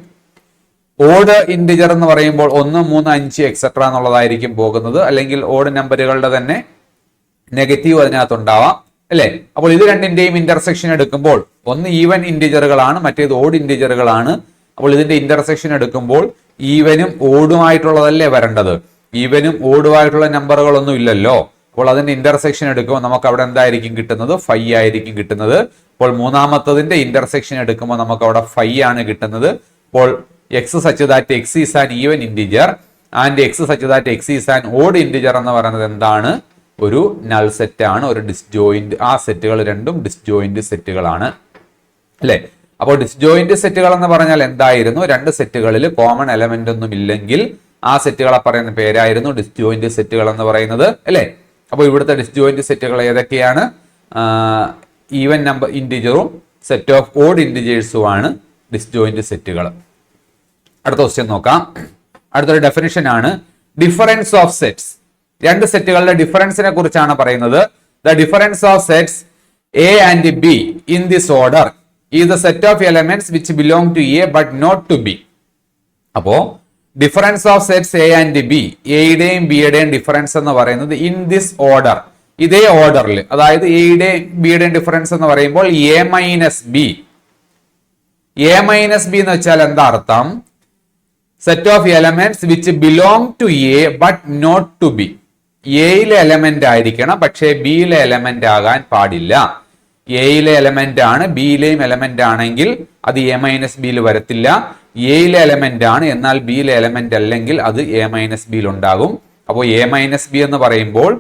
ഓഡ് ഇന്റിജർ എന്ന് പറയുമ്പോൾ 1, 3, 5 എക്സെട്ര എന്നുള്ളതായിരിക്കും പോകുന്നത്. അല്ലെങ്കിൽ ഓഡ് നമ്പറുകളുടെ തന്നെ നെഗറ്റീവ് അതിനകത്ത് ഉണ്ടാവാം, അല്ലെ? അപ്പോൾ ഇത് രണ്ടിന്റെയും ഇന്റർസെക്ഷൻ എടുക്കുമ്പോൾ ഒന്ന് ഈവൻ ഇന്റിജറുകളാണ്, മറ്റേത് ഓഡ് ഇന്റിജറുകളാണ്. അപ്പോൾ ഇതിന്റെ ഇന്റർസെക്ഷൻ എടുക്കുമ്പോൾ ഈവനും ഓടുമായിട്ടുള്ളതല്ലേ വരേണ്ടത്? ഈവനും ഓടുമായിട്ടുള്ള നമ്പറുകളൊന്നും ഇല്ലല്ലോ. അപ്പോൾ അതിന്റെ ഇന്റർസെക്ഷൻ എടുക്കുമ്പോൾ നമുക്ക് അവിടെ എന്തായിരിക്കും കിട്ടുന്നത്? 5 ആയിരിക്കും കിട്ടുന്നത്. അപ്പോൾ മൂന്നാമത്തതിന്റെ ഇന്റർസെക്ഷൻ എടുക്കുമ്പോൾ നമുക്ക് അവിടെ 5 ആണ് കിട്ടുന്നത്. അപ്പോൾ X such that X is an even integer and X such that X is an odd integer എന്ന് പറയുന്നത് എന്താണ്? ഒരു നൾ സെറ്റ് ആണ്, ഒരു ഡിസ്ജോയിന്റ്. ആ സെറ്റുകൾ രണ്ടും ഡിസ്ജോയിന്റ് സെറ്റുകളാണ്, അല്ലെ? അപ്പോൾ ഡിസ്ജോയിന്റ് സെറ്റുകൾ എന്ന് പറഞ്ഞാൽ എന്തായിരുന്നു? രണ്ട് സെറ്റുകളിൽ കോമൺ എലമെന്റ് ഒന്നും ഇല്ലെങ്കിൽ ആ സെറ്റുകളെ പറയുന്ന പേരായിരുന്നു ഡിസ്ജോയിന്റ് സെറ്റുകൾ എന്ന് പറയുന്നത്, അല്ലെ? അപ്പോൾ ഇവിടുത്തെ ഡിസ്ജോയിന്റ് സെറ്റുകൾ ഏതൊക്കെയാണ്? ഈവൻ നമ്പർ ഇന്റിജറും സെറ്റ് ഓഫ് ഓഡ് ഇന്റിജേഴ്സുമാണ് ഡിസ്ജോയിന്റ് സെറ്റുകൾ. അടുത്ത ക്വസ്റ്റ്യൻ നോക്കാം. അടുത്തൊരു ഡെഫിനിഷൻ ആണ് ഡിഫറൻസ് ഓഫ് സെറ്റ്സ്. രണ്ട് സെറ്റുകളുടെ ഡിഫറൻസിനെ കുറിച്ചാണ് പറയുന്നത്. The difference of sets A and B in this order is the set of elements which belong to A but not to B. അപ്പോ difference of sets A and B, എയുടെയും ബിയുടെയും difference എന്ന് പറയുന്നത് in this order, ഇതേ ഓർഡറിൽ, അതായത് എയുടെയും ബിയുടെയും ഡിഫറൻസ് എന്ന് പറയുമ്പോൾ A minus B. A minus B എന്ന് വെച്ചാൽ എന്താ അർത്ഥം? Set of elements which belong to A but not to B. എയിലെ എലമെന്റ് ആയിരിക്കണം, പക്ഷേ ബിയിലെ എലമെന്റ് ആകാൻ പാടില്ല. എയിലെ എലമെന്റ് ആണ്, ബിയിലെയും എലമെന്റ് ആണെങ്കിൽ അത് എ മൈനസ് ബിയിൽ വരത്തില്ല. എയിലെ എലമെന്റ് ആണ്, എന്നാൽ ബിയിലെ എലമെന്റ് അല്ലെങ്കിൽ അത് എ മൈനസ് ബിയിൽ ഉണ്ടാകും. അപ്പോൾ എ മൈനസ് ബി എന്ന് പറയുമ്പോൾ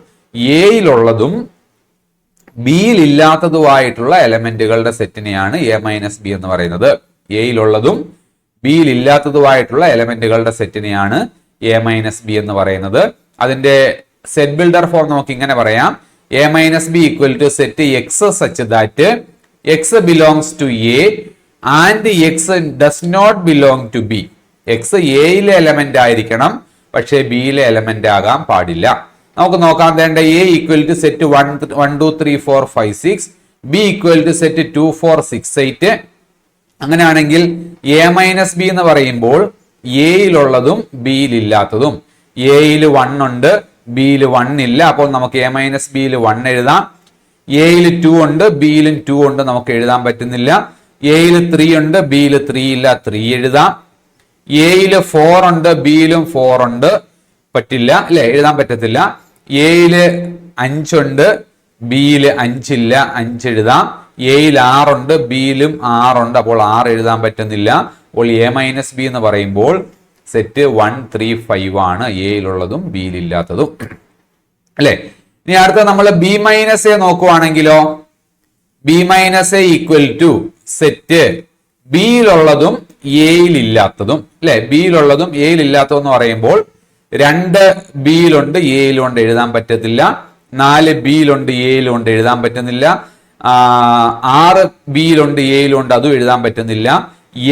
എയിലുള്ളതും ബിയിൽ ഇല്ലാത്തതുമായിട്ടുള്ള എലമെന്റുകളുടെ സെറ്റിനെയാണ് എ മൈനസ് ബി എന്ന് പറയുന്നത്. എയിലുള്ളതും ബിയിൽ ഇല്ലാത്തതുമായിട്ടുള്ള എലമെന്റുകളുടെ സെറ്റിനെയാണ് എ മൈനസ് ബി എന്ന് പറയുന്നത്. അതിന്റെ സെറ്റ് ബിൽഡർ ഫോം നമുക്ക് ഇങ്ങനെ പറയാം: A minus B equal to set X such that X belongs to A and X does not belong to B. X എയിലെ എലമെന്റ് ആയിരിക്കണം, പക്ഷേ ബിയിലെ എലമെന്റ് ആകാൻ പാടില്ല. നമുക്ക് നോക്കാൻ വേണ്ട A equal to set 1 2 3 4 5 6, B equal to set 2 4 6 8. അങ്ങനെയാണെങ്കിൽ എ മൈനസ് ബി എന്ന് പറയുമ്പോൾ എയിലുള്ളതും ബിയിൽ ഇല്ലാത്തതും. എയിൽ 1 ഉണ്ട്, ബിയിൽ 1 ഇല്ല, അപ്പോൾ നമുക്ക് എ മൈനസ് ബിയിൽ 1 എഴുതാം. എയിൽ 2 ഉണ്ട്, ബിയിലും 2 ഉണ്ട്, നമുക്ക് എഴുതാൻ പറ്റുന്നില്ല. എയിൽ 3 ഉണ്ട്, ബിയിൽ 3 ഇല്ല, 3 എഴുതാം. എയിൽ 4 ഉണ്ട്, ബിയിലും 4 ഉണ്ട്, പറ്റില്ല അല്ലെ, എഴുതാൻ പറ്റത്തില്ല. എയില് 5 ഉണ്ട്, ബിയില് 5 ഇല്ല, 5 എഴുതാം. എയിൽ 6 ഉണ്ട്, ബിയിലും 6 ഉണ്ട്, അപ്പോൾ 6 എഴുതാൻ പറ്റുന്നില്ല. അപ്പോൾ എ മൈനസ് ബി എന്ന് പറയുമ്പോൾ സെറ്റ് 1 3 5 ആണ്, എയിലുള്ളതും ബിയിൽ ഇല്ലാത്തതും അല്ലെ. ഇനി അടുത്ത നമ്മൾ ബി മൈനസ് എ നോക്കുവാണെങ്കിലോ, B minus A equal to set ബിയിലുള്ളതും എയിൽ ഇല്ലാത്തതും അല്ലെ. ബിയിലുള്ളതും എയിൽ ഇല്ലാത്തതും എന്ന് പറയുമ്പോൾ 2 ബിയിലുണ്ട്, എയിലുണ്ട്, എഴുതാൻ പറ്റത്തില്ല. 4 ബിയിലുണ്ട്, എയിലുണ്ട്, എഴുതാൻ പറ്റുന്നില്ല. 6 ബിയിലുണ്ട്, എയിലുണ്ട്, അതും എഴുതാൻ പറ്റുന്നില്ല.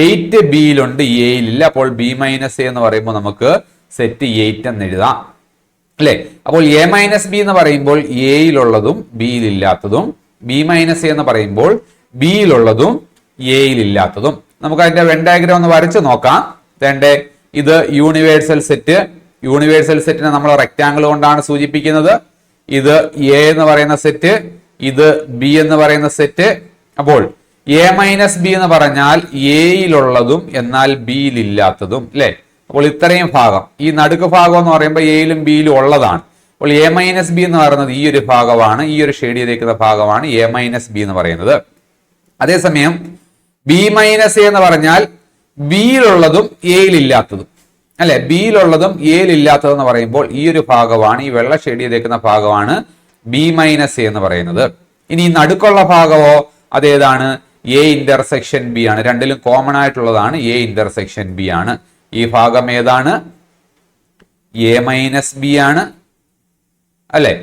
8 ബിയിലുണ്ട്, എയിലില്ല. അപ്പോൾ ബി മൈനസ് എ എന്ന് പറയുമ്പോൾ നമുക്ക് സെറ്റ് 8 എന്ന് എഴുതാം അല്ലെ. അപ്പോൾ എ മൈനസ് ബി എന്ന് പറയുമ്പോൾ എയിലുള്ളതും ബിയിൽ ഇല്ലാത്തതും, ബി മൈനസ് എ എന്ന് പറയുമ്പോൾ ബിയിലുള്ളതും എയിൽ ഇല്ലാത്തതും. നമുക്ക് അതിന്റെ വെൻ ഡയഗ്രാം ഒന്ന് വരച്ച് നോക്കാം. ഇത് യൂണിവേഴ്സൽ സെറ്റ്. യൂണിവേഴ്സൽ സെറ്റിനെ നമ്മൾ റെക്ടാങ്കിൾ കൊണ്ടാണ് സൂചിപ്പിക്കുന്നത്. ഇത് എ എന്ന് പറയുന്ന സെറ്റ്, ഇത് ബി എന്ന് പറയുന്ന സെറ്റ്. അപ്പോൾ എ മൈനസ് ബി എന്ന് പറഞ്ഞാൽ എയിലുള്ളതും എന്നാൽ ബിയിൽ ഇല്ലാത്തതും അല്ലെ. അപ്പോൾ ഇത്രയും ഭാഗം, ഈ നടുക്ക് ഭാഗം എന്ന് പറയുമ്പോൾ എയിലും ബിയിലും ഉള്ളതാണ്. അപ്പോൾ എ മൈനസ് ബി എന്ന് പറയുന്നത് ഈ ഒരു ഭാഗമാണ്, ഈ ഒരു ഷെയ്ഡ് ചെയ്തേക്കുന്ന ഭാഗമാണ് എ മൈനസ് ബി എന്ന് പറയുന്നത്. അതേസമയം ബി മൈനസ് എ എന്ന് പറഞ്ഞാൽ ബിയിലുള്ളതും എയിൽ ഇല്ലാത്തതും അല്ലെ. ബിയിലുള്ളതും എയിൽ ഇല്ലാത്തതും എന്ന് പറയുമ്പോൾ ഈ ഒരു ഭാഗമാണ്, ഈ വെള്ള ഷെയ്ഡ് ചെയ്തേക്കുന്ന ഭാഗമാണ് ബി മൈനസ് എ എന്ന് പറയുന്നത്. ഇനി ഈ നടുക്കുള്ള ഭാഗമോ അതേതാണ്? എ ഇന്റർസെക്ഷൻ ബി ആണ്. രണ്ടിലും കോമൺ ആയിട്ടുള്ളതാണ്, എ ഇന്റർസെക്ഷൻ ബി ആണ്. ഈ ഭാഗം ഏതാണ്? എ മൈനസ് ബി ആണ് അല്ലെ.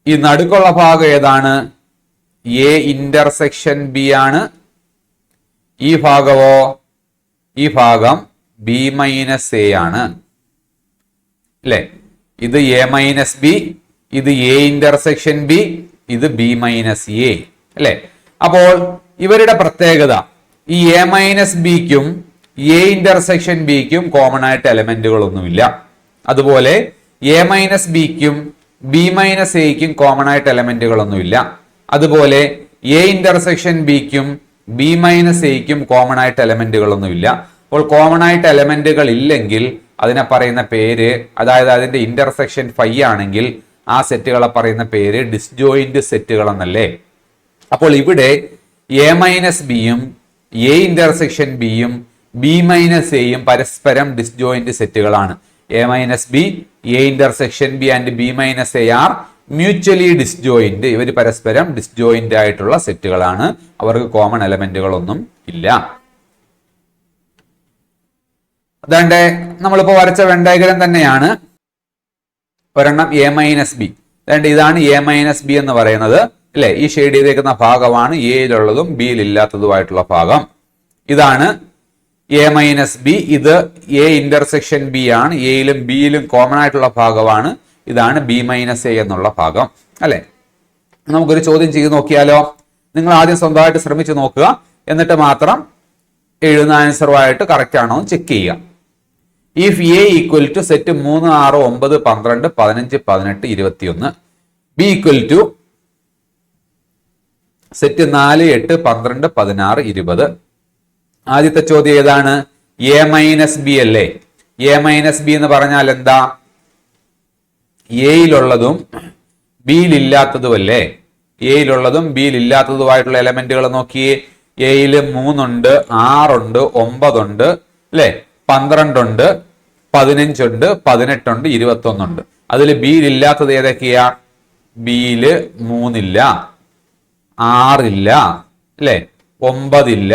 ഈ നടുക്കുള്ള ഭാഗം ഏതാണ്? എ ഇന്റർസെക്ഷൻ ബി ആണ്. ഈ ഭാഗമോ? ഈ ഭാഗം ബി മൈനസ് എ ആണ് അല്ലെ. ഇത് എ മൈനസ് ബി, ഇത് എ ഇന്റർസെക്ഷൻ ബി, ഇത് ബി മൈനസ് എ അല്ലെ. അപ്പോൾ ഇവരുടെ പ്രത്യേകത, ഈ എ മൈനസ് ബിക്കും എ ഇന്റർസെക്ഷൻ ബിക്കും കോമൺ ആയിട്ട് എലമെന്റുകളൊന്നുമില്ല. അതുപോലെ എ മൈനസ് ബിക്കും ബി മൈനസ് എക്കും കോമൺ ആയിട്ട് എലമെന്റുകളൊന്നുമില്ല. അതുപോലെ എ ഇന്റർസെക്ഷൻ ബിക്കും ബി മൈനസ് എക്കും കോമൺ ആയിട്ട് എലമെന്റുകളൊന്നുമില്ല. അപ്പോൾ കോമൺ ആയിട്ട് എലമെന്റുകൾ ഇല്ലെങ്കിൽ അതിനെ പറയുന്ന പേര്, അതായത് അതിന്റെ ഇന്റർസെക്ഷൻ ഫൈ ആണെങ്കിൽ ആ സെറ്റുകളെ പറയുന്ന പേര് ഡിസ്ജോയിന്റ് സെറ്റുകൾ എന്നല്ലേ. അപ്പോൾ ഇവിടെ എ മൈനസ് ബിയും എ ഇന്റർസെക്ഷൻ ബിയും ബി മൈനസ് എയും പരസ്പരം ഡിസ്ജോയിന്റ് സെറ്റുകളാണ്. A minus B, A intersection B and B minus A are mutually disjoint. ഇവർ പരസ്പരം ഡിസ്ജോയിന്റ് ആയിട്ടുള്ള സെറ്റുകളാണ്, അവർക്ക് കോമൺ എലമെന്റുകളൊന്നും ഇല്ല. അതാണ്ട് നമ്മളിപ്പോ വരച്ച വെൻ ഡയഗ്രം തന്നെയാണ് ഒരെണ്ണം എ മൈനസ് ബി. ഇതാണ് എ മൈനസ് ബി എന്ന് പറയുന്നത് അല്ലെ. ഈ ഷെയ്ഡ് ചെയ്തേക്കുന്ന ഭാഗമാണ് എയിലുള്ളതും ബിയിൽ ഇല്ലാത്തതുമായിട്ടുള്ള ഭാഗം. ഇതാണ് എ മൈനസ് ബി. ഇത് എ ഇന്റർസെക്ഷൻ ബി ആണ്, എയിലും ബിയിലും കോമൺ ആയിട്ടുള്ള ഭാഗമാണ്. ഇതാണ് ബി മൈനസ് എ എന്നുള്ള ഭാഗം അല്ലെ. നമുക്കൊരു ചോദ്യം ചെയ്ത് നോക്കിയാലോ. നിങ്ങൾ ആദ്യം സ്വന്തമായിട്ട് ശ്രമിച്ചു നോക്കുക, എന്നിട്ട് മാത്രം എഴുതുന്ന ആൻസറുമായിട്ട് കറക്റ്റ് ആണോ എന്ന് ചെക്ക് ചെയ്യുക. If A equal to set 3 6 9 12 15 18 21, B equal to set 4 8 12 16 20. ആദ്യത്തെ ചോദ്യം ഏതാണ്? എ മൈനസ് ബി അല്ലേ. എ മൈനസ് ബി എന്ന് പറഞ്ഞാൽ എന്താ? എയിലുള്ളതും ബിയിൽ ഇല്ലാത്തതും അല്ലേ. എയിലുള്ളതും ബിയിൽ ഇല്ലാത്തതുമായിട്ടുള്ള എലമെന്റുകൾ നോക്കിയേ. എയിൽ 3 ഉണ്ട്, 6 ഉണ്ട്, 9 ഉണ്ട് അല്ലെ, 12 ഉണ്ട്, 15 ഉണ്ട്, 18 ഉണ്ട്, 21 ഉണ്ട്. അതിൽ ബിയിൽ ഇല്ലാത്തത് ഏതൊക്കെയാ? ബിയില് 3 ഇല്ല, 6 ഇല്ല അല്ലെ, 9 ഇല്ല,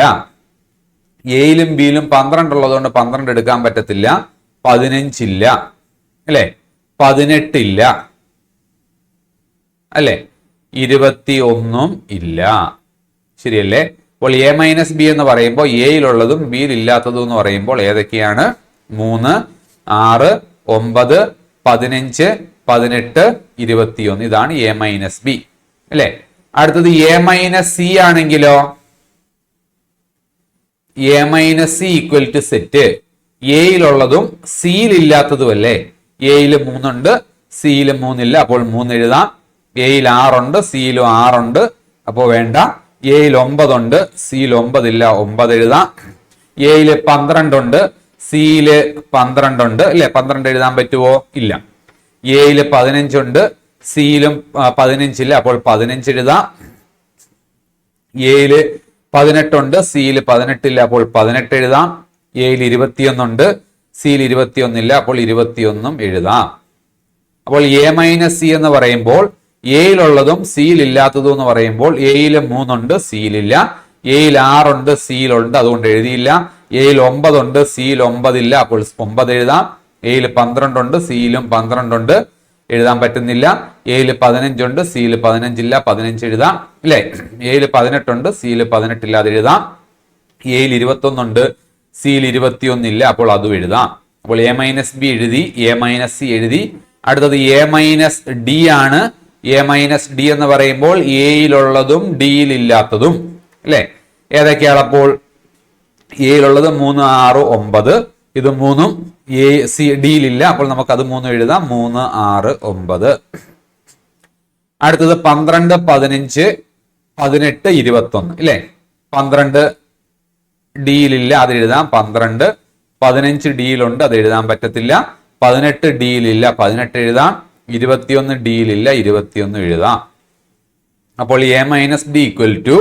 എയിലും ബിയിലും 12 ഉള്ളതുകൊണ്ട് 12 എടുക്കാൻ പറ്റത്തില്ല. 15 ഇല്ല അല്ലെ, 18 ഇല്ല അല്ലെ, 21 ഇല്ല. ശരിയല്ലേ? അപ്പോൾ എ മൈനസ് ബി എന്ന് പറയുമ്പോൾ എയിലുള്ളതും ബിയിൽ ഇല്ലാത്തതും എന്ന് പറയുമ്പോൾ ഏതൊക്കെയാണ്? 3, 6, 9, 15, 18, 21. ഇതാണ് എ മൈനസ് ബി അല്ലെ. അടുത്തത് എ മൈനസ് സി ആണെങ്കിലോ, A minus C equal to set എയിലുള്ളതും സിയിൽ ഇല്ലാത്തതും അല്ലേ. എയിൽ 3 ഉണ്ട്, സിയിൽ 3 ഇല്ല, അപ്പോൾ 3 എഴുതാം. എയിൽ 6 ഉണ്ട്, സിയിലും 6 ഉണ്ട്, അപ്പോൾ വേണ്ട. എയിൽ 9 ഉണ്ട്, സിയിൽ 9 ഇല്ല, 9 എഴുതാം. എയിൽ 12 ഉണ്ട്, സിയിൽ 12 ഉണ്ട് അല്ലെ, 12 എഴുതാൻ പറ്റുമോ? ഇല്ല. എയിൽ 15 ഉണ്ട്, സിയിലും 15 ഇല്ല, അപ്പോൾ 15 എഴുതാം. എയിൽ 18 ഉണ്ട്, സിയിൽ 18 ഇല്ല, അപ്പോൾ 18 എഴുതാം. എയിൽ 21 ഉണ്ട്, സിയിൽ 21 ഇല്ല, അപ്പോൾ 21 എഴുതാം. അപ്പോൾ എ മൈനസ് സി എന്ന് പറയുമ്പോൾ എയിലുള്ളതും സിയിൽ ഇല്ലാത്തതും എന്ന് പറയുമ്പോൾ എയിൽ 3 ഉണ്ട്, സിയിലില്ല. എയിൽ 6 ഉണ്ട്, സിയിലുണ്ട്, അതുകൊണ്ട് എഴുതിയില്ല. എയിൽ 9 ഉണ്ട്, സിയിൽ 9 ഇല്ല, അപ്പോൾ 9 എഴുതാം. എയിൽ 12 ഉണ്ട്, സിയിലും 12 ഉണ്ട്, എഴുതാൻ പറ്റുന്നില്ല. എയിൽ 15 ഉണ്ട്, സിയിൽ 15 ഇല്ല, 15 എഴുതാം അല്ലെ. എയിൽ 18 ഉണ്ട്, സിയിൽ 18 ഇല്ല, അത് എഴുതാം. എയിൽ 21 ഉണ്ട്, സിയിൽ 21 ഇല്ല, അപ്പോൾ അതും എഴുതാം. അപ്പോൾ എ മൈനസ് ബി എഴുതി, എ മൈനസ് സി എഴുതി. അടുത്തത് എ മൈനസ് ഡി ആണ്. എ മൈനസ് ഡി എന്ന് പറയുമ്പോൾ എയിലുള്ളതും ഡിയിൽ ഇല്ലാത്തതും അല്ലെ. ഏതൊക്കെയാണ് അപ്പോൾ? എയിലുള്ളത് 3, 6, 9. ഇത് 3ഉം എ സി ഡിയിലില്ല, അപ്പോൾ നമുക്ക് അത് 3 എഴുതാം. 3, 6, 9. അടുത്തത് 12, 15, 18, 21 അല്ലെ. 12 ഡിയിലില്ല, അത് എഴുതാം. 12, 15 ഡിയിലുണ്ട്, അത് എഴുതാൻ പറ്റത്തില്ല. 18 ഡിയിലില്ല, 18 എഴുതാം. 21 ഡിയിലില്ല, 21 എഴുതാം. അപ്പോൾ A minus D equal to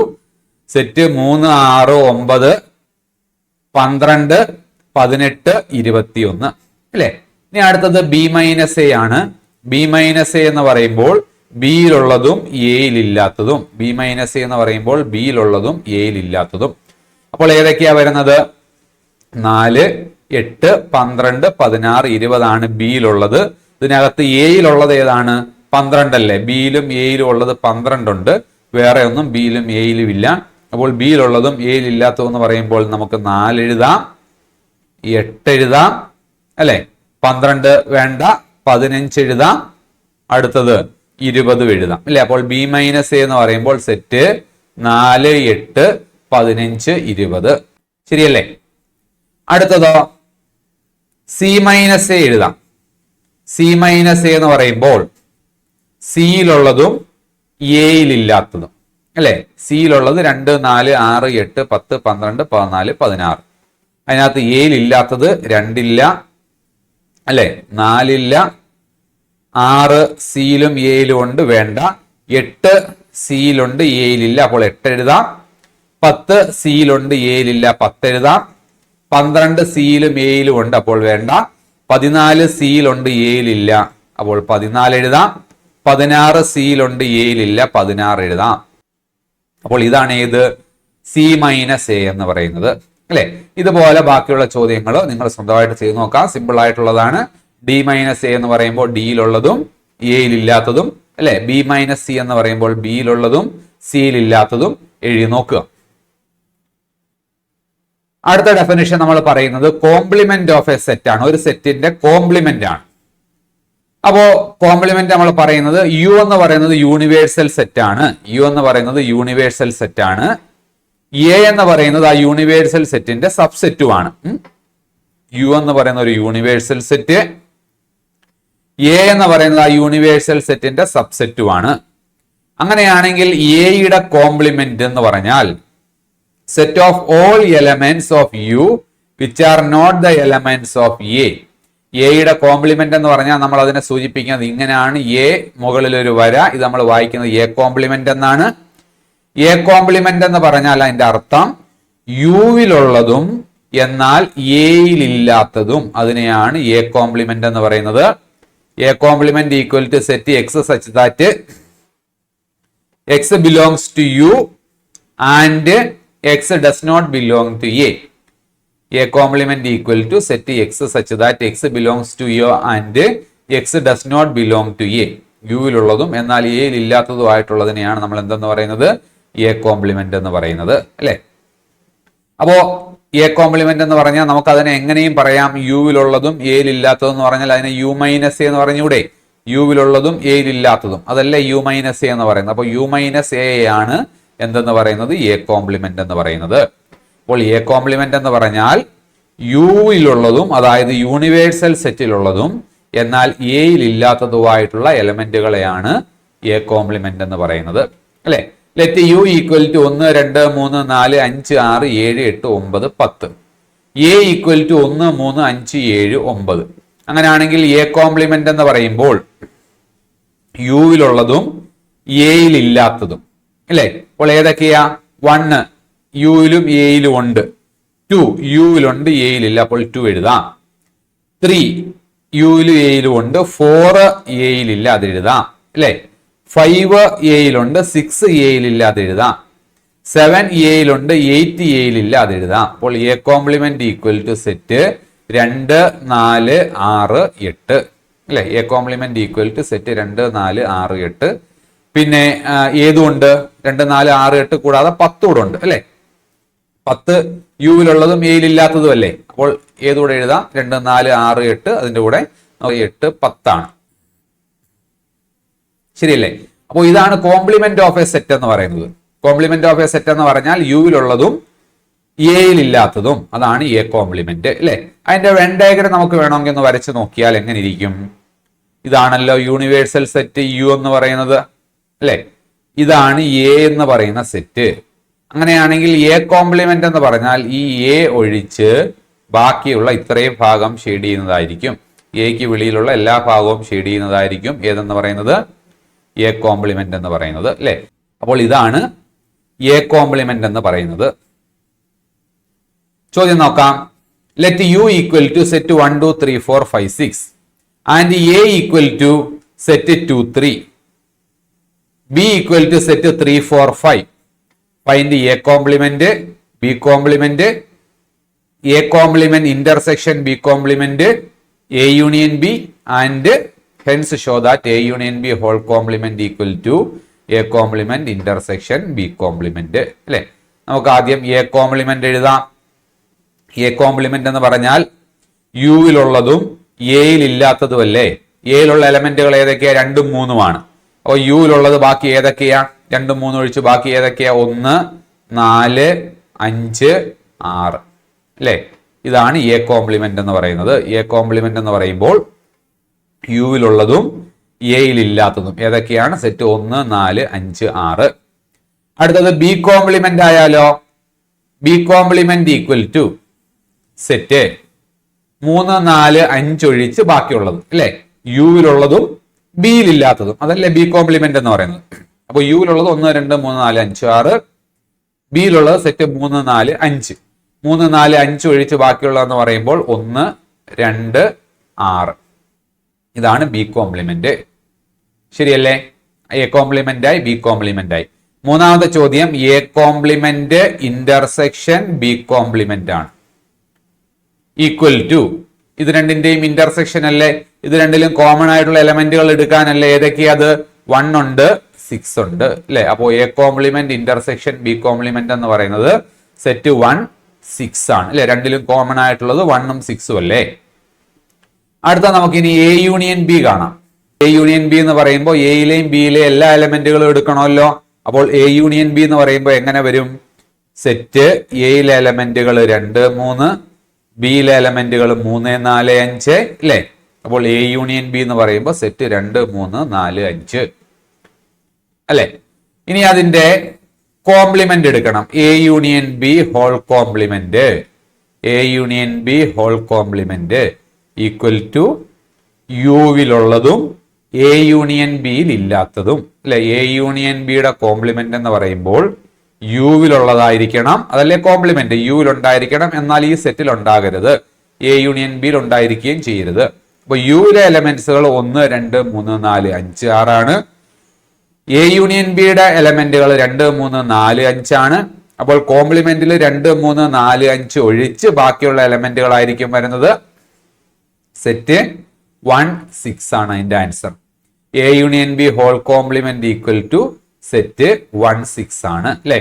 set 3, 6, 9, 12, 18, 21 അല്ലെ. ഇനി അടുത്തത് ബി മൈനസ് എ ആണ്. ബി മൈനസ് എ എന്ന് പറയുമ്പോൾ ബിയിലുള്ളതും എയിലില്ലാത്തതും. ബി മൈനസ് എ എന്ന് പറയുമ്പോൾ ബിയിലുള്ളതും എയിലില്ലാത്തതും. അപ്പോൾ ഏതൊക്കെയാ വരുന്നത്? 4, 8, 12, 16, 20 ആണ് ബിയിലുള്ളത്. ഇതിനകത്ത് എയിലുള്ളത് ഏതാണ്? 12 അല്ലേ. ബിയിലും എയിലും ഉള്ളത് 12 ഉണ്ട്, വേറെ ഒന്നും ബിയിലും എയിലും ഇല്ല. അപ്പോൾ ബിയിലുള്ളതും എയിൽ ഇല്ലാത്തതും എന്ന് പറയുമ്പോൾ നമുക്ക് 4 എഴുതാം, 8 എഴുതാം അല്ലെ. 12 വേണ്ട, 15 എഴുതാം. അടുത്തത് 20 എഴുതാം അല്ലെ. അപ്പോൾ ബി മൈനസ് എ എന്ന് പറയുമ്പോൾ സെറ്റ് 4, 8, 15, 20 ശരിയല്ലേ. അടുത്തതോ സി മൈനസ് എ എഴുതാം. സി മൈനസ് എ എന്ന് പറയുമ്പോൾ സിയിലുള്ളതും എയിലില്ലാത്തതും അല്ലെ. സിയിലുള്ളത് 2, 4, 6, 8, 10, 12, 14, 16. അതിനകത്ത് എയിലില്ലാത്തത് 2 ഇല്ല അല്ലെ, 4 ഇല്ല, 6 സിയിലും എയിലും ഉണ്ട്, വേണ്ട. 8 സിയിലുണ്ട്, എയിലില്ല, അപ്പോൾ 8 എഴുതാം. 10 സിയിലുണ്ട്, എയിലില്ല, 10 എഴുതാം. 12 സിയിലും എയിലും ഉണ്ട്, അപ്പോൾ വേണ്ട. 14 സിയിലുണ്ട്, എയിലില്ല, അപ്പോൾ 14 എഴുതാം. 16 സിയിലുണ്ട്, എയിലില്ല, 16 എഴുതാം. അപ്പോൾ ഇതാണ് ഏത്? സി മൈനസ് എ എന്ന് പറയുന്നത് അല്ലെ. ഇതുപോലെ ബാക്കിയുള്ള ചോദ്യങ്ങൾ നിങ്ങൾ സ്വന്തമായിട്ട് ചെയ്ത് നോക്കാം. സിമ്പിൾ ആയിട്ടുള്ളതാണ്. ഡി മൈനസ് എ എന്ന് പറയുമ്പോൾ ഡിയിലുള്ളതും എയിലില്ലാത്തതും അല്ലെ. ബി മൈനസ് സി എന്ന് പറയുമ്പോൾ ബിയിലുള്ളതും സിയിലില്ലാത്തതും എഴുതി നോക്കുക. അടുത്ത ഡെഫിനിഷൻ നമ്മൾ പറയുന്നത് കോംപ്ലിമെന്റ് ഓഫ് എ സെറ്റ് ആണ്. ഒരു സെറ്റിന്റെ കോംപ്ലിമെന്റ് ആണ്. അപ്പോ കോംപ്ലിമെന്റ് നമ്മൾ പറയുന്നത് യു എന്ന് പറയുന്നത് യൂണിവേഴ്സൽ സെറ്റ് ആണ്. യു എന്ന് പറയുന്നത് യൂണിവേഴ്സൽ സെറ്റ് ആണ്. എ എന്ന് പറയുന്നത് ആ യൂണിവേഴ്സൽ സെറ്റിന്റെ സബ്സെറ്റുമാണ്. യു എന്ന് പറയുന്ന ഒരു യൂണിവേഴ്സൽ സെറ്റ്, എ എന്ന് പറയുന്നത് ആ യൂണിവേഴ്സൽ സെറ്റിന്റെ സബ്സെറ്റുമാണ്. അങ്ങനെയാണെങ്കിൽ എയുടെ കോംപ്ലിമെന്റ് എന്ന് പറഞ്ഞാൽ set of all elements of U which are not the elements of A. എയുടെ കോംപ്ലിമെന്റ് എന്ന് പറഞ്ഞാൽ നമ്മൾ അതിനെ സൂചിപ്പിക്കുന്നത് ഇങ്ങനെയാണ്. എ മുകളിൽ ഒരു വര, ഇത് നമ്മൾ വായിക്കുന്നത് എ കോംപ്ലിമെന്റ് എന്നാണ്. എ കോംപ്ലിമെന്റ് എന്ന് പറഞ്ഞാൽ അതിന്റെ അർത്ഥം യുവിലുള്ളതും എന്നാൽ എയിലില്ലാത്തതും, അതിനെയാണ് എ കോംപ്ലിമെന്റ് എന്ന് പറയുന്നത്. A complement equal to set X such that X belongs to U and X does not belong to A. A complement equal to set X such that X belongs to U and X does not belong to A. യുവിലുള്ളതും എന്നാൽ എയിൽ ഇല്ലാത്തതുമായിട്ടുള്ളതിനെയാണ് നമ്മൾ എന്തെന്ന് പറയുന്നത്? A complement എന്ന് പറയുന്നത്, അല്ലെ? അപ്പോ എ കോംപ്ലിമെന്റ് എന്ന് പറഞ്ഞാൽ നമുക്ക് അതിനെ എങ്ങനെയും പറയാം. യുവിലുള്ളതും എയിൽ ഇല്ലാത്തതും എന്ന് പറഞ്ഞാൽ അതിനെ യു മൈനസ് എ എന്ന് പറഞ്ഞൂടെ? യുവിലുള്ളതും എയിൽ ഇല്ലാത്തതും, അതല്ലേ യു മൈനസ് എ എന്ന് പറയുന്നത്. അപ്പൊ യു മൈനസ് എ ആണ് എന്തെന്ന് പറയുന്നത്? എ കോംപ്ലിമെന്റ് എന്ന് പറയുന്നത്. അപ്പോൾ എ കോംപ്ലിമെന്റ് എന്ന് പറഞ്ഞാൽ യുവിലുള്ളതും, അതായത് യൂണിവേഴ്സൽ സെറ്റിലുള്ളതും എന്നാൽ എയിൽ ഇല്ലാത്തതുമായിട്ടുള്ള എലമെന്റുകളെയാണ് എ കോംപ്ലിമെന്റ് എന്ന് പറയുന്നത്, അല്ലെ? Let U equal to 1 2 3 4 5 6 7 8 9 10. A equal to 1 3 5 7 9. അങ്ങനെയാണെങ്കിൽ എ കോംപ്ലിമെന്റ് എന്ന് പറയുമ്പോൾ യുവിലുള്ളതും എയിൽ ഇല്ലാത്തതും, അല്ലെ? അപ്പോൾ ഏതൊക്കെയാ? 1 യുവിലും എയിലും ഉണ്ട്, 2 യുവിലുണ്ട് എയിലില്ല, അപ്പോൾ 2 എഴുതാം. 3 യുവിലും എയിലും ഉണ്ട്, 4 എയിലില്ല, അത് എഴുതാം, അല്ലെ? 5 എയിലുണ്ട്, 6 എയിലില്ല, അത് എഴുതാം. 7 എയിലുണ്ട്, 8 എയിലില്ല, അത് എഴുതാം. അപ്പോൾ A complement equal to set 2 4 6 8, അല്ലെ? A complement equal to set 2 4 6 8. പിന്നെ ഏതുകൊണ്ട്? 2 4 6 8 കൂടാതെ 10 കൂടെ ഉണ്ട്, അല്ലെ? 10 യുവിലുള്ളതും എയിലില്ലാത്തതും അല്ലേ? അപ്പോൾ ഏതുകൂടെ എഴുതാം? 2 4 6 8, അതിന്റെ കൂടെ 8 10 ആണ്, ശരിയല്ലേ? അപ്പോൾ ഇതാണ് കോംപ്ലിമെന്റ് ഓഫ് എ സെറ്റ് എന്ന് പറയുന്നത്. കോംപ്ലിമെന്റ് ഓഫ് എ സെറ്റ് എന്ന് പറഞ്ഞാൽ യുവിലുള്ളതും എയിലില്ലാത്തതും, അതാണ് എ കോംപ്ലിമെന്റ്, അല്ലെ? അതിന്റെ വെൻ ഡയഗ്രം നമുക്ക് വേണമെങ്കിൽ ഒന്ന് വരച്ച് നോക്കിയാൽ എങ്ങനെ ഇരിക്കും? ഇതാണല്ലോ യൂണിവേഴ്സൽ സെറ്റ് യു എന്ന് പറയുന്നത്, അല്ലെ? ഇതാണ് എ എന്ന് പറയുന്ന സെറ്റ്. അങ്ങനെയാണെങ്കിൽ എ കോംപ്ലിമെന്റ് എന്ന് പറഞ്ഞാൽ ഈ എ ഒഴിച്ച് ബാക്കിയുള്ള ഇത്രയും ഭാഗം ഷെയ്ഡ് ചെയ്യുന്നതായിരിക്കും. എക്ക് വെളിയിലുള്ള എല്ലാ ഭാഗവും ഷെയ്ഡ് ചെയ്യുന്നതായിരിക്കും ഏതെന്ന് പറയുന്നത്? എ കോംപ്ലിമെന്റ് എന്ന് പറയുന്നത്, അല്ലെ? അപ്പോൾ ഇതാണ് എ കോംപ്ലിമെന്റ് എന്ന് പറയുന്നത്. ചോദ്യം നോക്കാം. Let U equal to set 1 2 3 4 5 6 and A equal to set 2 3, B equal to set 3 4 5. Find A complement, B complement, A complement intersection B complement, A union B and hence show that A union B whole complement equal to A complement intersection B complement, അല്ലെ? നമുക്ക് ആദ്യം A complement എഴുതാം. A complement എന്ന് പറഞ്ഞാൽ യുവിലുള്ളതും എയിൽ ഇല്ലാത്തതും അല്ലേ? എയിലുള്ള എലമെന്റുകൾ ഏതൊക്കെയാ? 2 3 ആണ്. അപ്പോൾ യുവിലുള്ളത് ബാക്കി ഏതൊക്കെയാ? 2 3 ഒഴിച്ച് ബാക്കി ഏതൊക്കെയാ? 1 4 5 6, അല്ലെ? ഇതാണ് എ കോംപ്ലിമെന്റ് എന്ന് പറയുന്നത്. എ കോംപ്ലിമെന്റ് എന്ന് പറയുമ്പോൾ യുവിലുള്ളതും എയിൽ ഇല്ലാത്തതും ഏതൊക്കെയാണ്? സെറ്റ് 1 4 5 6. അടുത്തത് ബി കോംപ്ലിമെന്റ് ആയാലോ? B complement equal to set 3 4 5 ഒഴിച്ച് ബാക്കിയുള്ളത്, അല്ലെ? യുവിലുള്ളതും ബിയിൽ ഇല്ലാത്തതും, അതല്ലേ ബി കോംപ്ലിമെന്റ് എന്ന് പറയുന്നത്. അപ്പൊ യുവിലുള്ളത് 1 2 3 4 5 6, ബിയിലുള്ളത് സെറ്റ് 3 4 5. 3 4 5 ഒഴിച്ച് ബാക്കിയുള്ളതെന്ന് പറയുമ്പോൾ 1 2 6. ഇതാണ് ബി കോംപ്ലിമെന്റ്, ശരിയല്ലേ? എ കോംപ്ലിമെന്റ് ആയി, ബി കോംപ്ലിമെന്റ് ആയി. മൂന്നാമത്തെ ചോദ്യം, A complement intersection B complement ആണ്. ഈക്വൽ ടു, ഇത് രണ്ടിന്റെയും ഇന്റർസെക്ഷൻ അല്ലേ? ഇത് രണ്ടിലും കോമൺ ആയിട്ടുള്ള എലമെന്റുകൾ എടുക്കാനല്ലേ? ഏതൊക്കെയത്? 1 ഉണ്ട്, 6 ഉണ്ട്, അല്ലെ? അപ്പോ A complement intersection B complement എന്ന് പറയുന്നത് സെറ്റ് 1 6 ആണ്, അല്ലെ? രണ്ടിലും കോമൺ ആയിട്ടുള്ളത് 1 ഉം 6 ഉം അല്ലേ? അടുത്ത നമുക്ക് ഇനി എ യൂണിയൻ ബി കാണാം. എ യൂണിയൻ ബി എന്ന് പറയുമ്പോൾ എയിലെയും ബിയിലെയും എല്ലാ എലമെന്റുകളും എടുക്കണമല്ലോ. അപ്പോൾ എ യൂണിയൻ ബി എന്ന് പറയുമ്പോൾ എങ്ങനെ വരും? സെറ്റ് എയിലെ എലമെന്റുകൾ 2 3, ബിയിലെ എലമെന്റുകൾ 3 4 5, അല്ലെ? അപ്പോൾ എ യൂണിയൻ ബി എന്ന് പറയുമ്പോൾ സെറ്റ് 2 3 4 5, അല്ലെ? ഇനി അതിന്റെ കോംപ്ലിമെന്റ് എടുക്കണം. A union B whole complement, A union B whole complement equal to യുവിലുള്ളതും എ യൂണിയൻ ബിയിൽ ഇല്ലാത്തതും, അല്ലെ? എ യൂണിയൻ ബിയുടെ കോംപ്ലിമെന്റ് എന്ന് പറയുമ്പോൾ യുവിലുള്ളതായിരിക്കണം, അതല്ലേ കോംപ്ലിമെന്റ്? യുവിൽ ഉണ്ടായിരിക്കണം, എന്നാൽ ഈ സെറ്റിൽ ഉണ്ടാകരുത്. എ യൂണിയൻ ബിയിൽ ഉണ്ടായിരിക്കുകയും ചെയ്യരുത്. അപ്പൊ യുവിലെ എലമെന്റ്സുകൾ 1 2 3 4 5 6 ആണ്. എ യൂണിയൻ ബിയുടെ എലമെന്റുകൾ 2 3 4 5 ആണ്. അപ്പോൾ കോംപ്ലിമെന്റിൽ 2, 3, 4, 5 ഒഴിച്ച് ബാക്കിയുള്ള എലമെന്റുകളായിരിക്കും വരുന്നത്. സെറ്റ് 1, 6 ആണ് അതിന്റെ answer. A union B whole complement equal to set 1, 6 ആണ് അല്ലെ.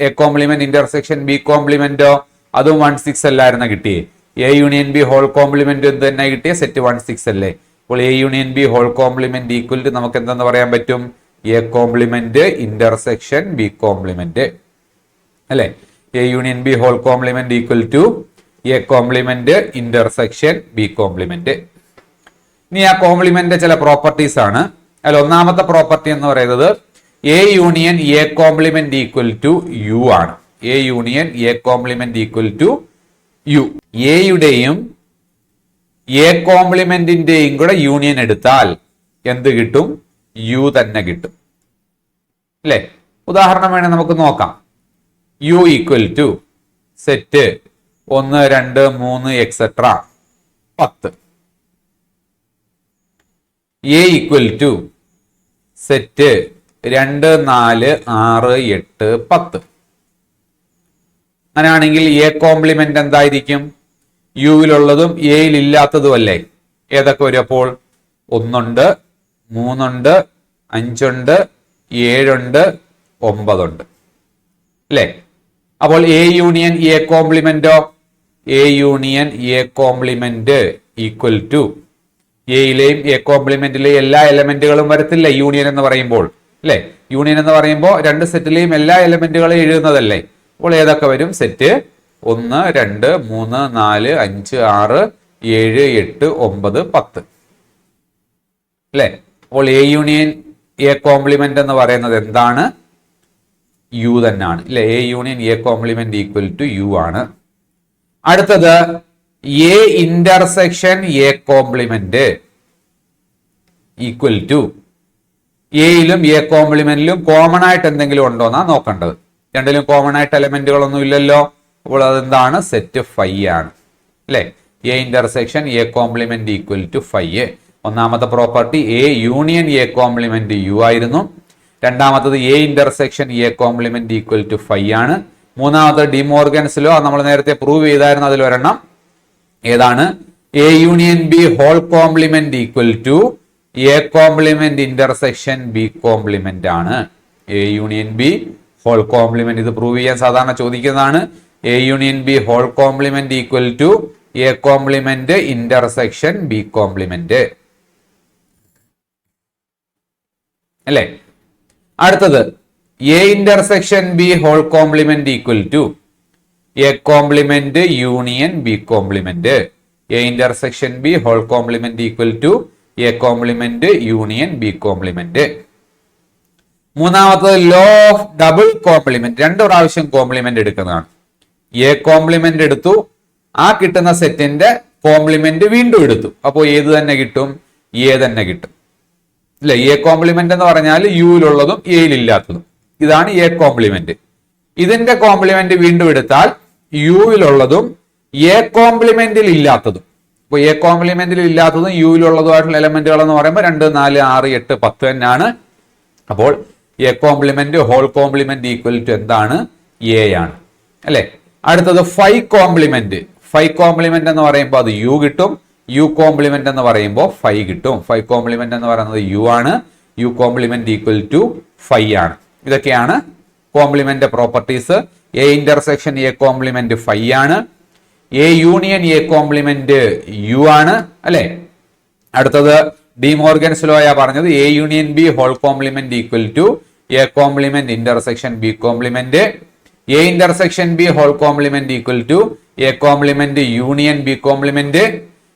എ കോംപ്ലിമെന്റ് ഇന്റർസെക്ഷൻ ബി കോംപ്ലിമെന്റോ അതും 1, 6 അല്ലായിരുന്ന കിട്ടിയേ. A union B whole complement എന്ത് തന്നെ കിട്ടിയ സെറ്റ് 1, 6 അല്ലേ. അപ്പോൾ A union B whole complement equal to നമുക്ക് എന്തെന്ന് പറയാൻ പറ്റും? A complement intersection B complement അല്ലെ. A union B whole complement equal to A complement intersection B complement. ഇനി ആ കോംപ്ലിമെന്റ് ചില പ്രോപ്പർട്ടീസ് ആണ്. അതിൽ ഒന്നാമത്തെ പ്രോപ്പർട്ടി എന്ന് പറയുന്നത് A union A complement equal to U ആണ്. A union A complement equal to U. എയുടെയും എ കോംപ്ലിമെന്റിന്റെയും കൂടെ യൂണിയൻ എടുത്താൽ എന്ത് കിട്ടും? യു തന്നെ കിട്ടും അല്ലെ. ഉദാഹരണം വേണേ നമുക്ക് നോക്കാം. U equal to set 1, 2, 3 etcetera 10. A equal to set 2, 4, 6, 8, 10. അങ്ങനെയാണെങ്കിൽ എ കോംപ്ലിമെന്റ് എന്തായിരിക്കും? യുവിലുള്ളതും എയിൽ ഇല്ലാത്തതും അല്ലേ. ഏതൊക്കെ വരും അപ്പോൾ? 1 ഉണ്ട്, 3 ഉണ്ട്, 5 ഉണ്ട്, 7 ഉണ്ട്, 9 ഉണ്ട് അല്ലേ. അപ്പോൾ എ യൂണിയൻ എ കോംപ്ലിമെന്റോ? A union A complement equal to എയിലെയും എ കോംപ്ലിമെന്റിലെയും എല്ലാ എലമെന്റുകളും വരത്തില്ല യൂണിയൻ എന്ന് പറയുമ്പോൾ അല്ലെ. യൂണിയൻ എന്ന് പറയുമ്പോൾ രണ്ട് സെറ്റിലെയും എല്ലാ എലമെന്റുകളും എഴുതുന്നതല്ലേ. അപ്പോൾ ഏതൊക്കെ വരും? സെറ്റ് 1, 2, 3, 4, 5, 6, 7, 8, 9, 10 അല്ലെ. അപ്പോൾ എ യൂണിയൻ എ കോംപ്ലിമെന്റ് എന്ന് പറയുന്നത് എന്താണ്? യു തന്നെയാണ് അല്ലെ. A union A complement equal to U ആണ്. അടുത്തത് A intersection A complement equal to എയിലും എ കോംപ്ലിമെന്റിലും കോമൺ ആയിട്ട് എന്തെങ്കിലും ഉണ്ടോ എന്നാ നോക്കേണ്ടത്. രണ്ടിലും കോമൺ ആയിട്ട് എലമെന്റുകളൊന്നും ഇല്ലല്ലോ. അപ്പോൾ അതെന്താണ്? സെറ്റ് 5 ആണ് അല്ലെ. A intersection A complement equal to 5. ഒന്നാമത്തെ property A union A complement U ആയിരുന്നു. രണ്ടാമത്തത് A intersection A complement equal to 5 ആണ്. മൂന്നാമത്തത് ഡി മോർഗൻസ് ലോ നമ്മൾ നേരത്തെ പ്രൂവ് ചെയ്തായിരുന്നു. അതിൽ ഒരെണ്ണം ഏതാണ്? A union B whole complement equal to A complement intersection B complement ആണ്. A union B whole complement ഇത് പ്രൂവ് ചെയ്യാൻ സാധാരണ ചോദിക്കുന്നതാണ്. A union B whole complement equal to A complement intersection B complement അല്ലേ. അടുത്തത് A intersection B whole complement equal to A complement union B complement. A intersection B whole complement equal to A complement union B complement. മൂന്നാമത്തത് law of double complement. 2 പ്രാവശ്യം complement എടുക്കുന്നതാണ്. A complement എടുത്തു, ആ കിട്ടുന്ന സെറ്റിന്റെ complement വീണ്ടും എടുത്തു. അപ്പോൾ ഏത് തന്നെ കിട്ടും? എ തന്നെ കിട്ടും അല്ലെ. എ കോംപ്ലിമെന്റ് എന്ന് പറഞ്ഞാൽ യുയിലുള്ളതും എയിലില്ലാത്തതും. ഇതാണ് എ കോംപ്ലിമെന്റ്. ഇതിന്റെ കോംപ്ലിമെന്റ് വീണ്ടും എടുത്താൽ യുവിലുള്ളതും എ കോംപ്ലിമെന്റിൽ ഇല്ലാത്തതും. അപ്പോൾ എ കോംപ്ലിമെന്റിൽ ഇല്ലാത്തതും യുവിലുള്ളതുമായിട്ടുള്ള എലമെന്റുകൾ എന്ന് പറയുമ്പോൾ 2, 4, 6, 8, 10 തന്നെയാണ്. അപ്പോൾ A complement whole complement equal to എന്താണ്? എ ആണ് അല്ലെ. അടുത്തത് 5 കോംപ്ലിമെന്റ്. 5 കോംപ്ലിമെന്റ് എന്ന് പറയുമ്പോൾ അത് യു കിട്ടും. യു കോംപ്ലിമെന്റ് എന്ന് പറയുമ്പോൾ 5 കിട്ടും. 5 കോംപ്ലിമെന്റ് എന്ന് പറയുന്നത് യു ആണ്. യു കോംപ്ലിമെന്റ് ഈക്വൽ ടു 5 ആണ്. ഇതൊക്കെയാണ് complement properties. A intersection A complement 5 ആണ്. A union A complement U ആണ് അല്ലെ. അടുത്തത് ഡി മോർഗൻസ് ലോയാ പറഞ്ഞത് A union B whole complement equal to A complement intersection B complement. A intersection B whole complement equal to A complement union B complement.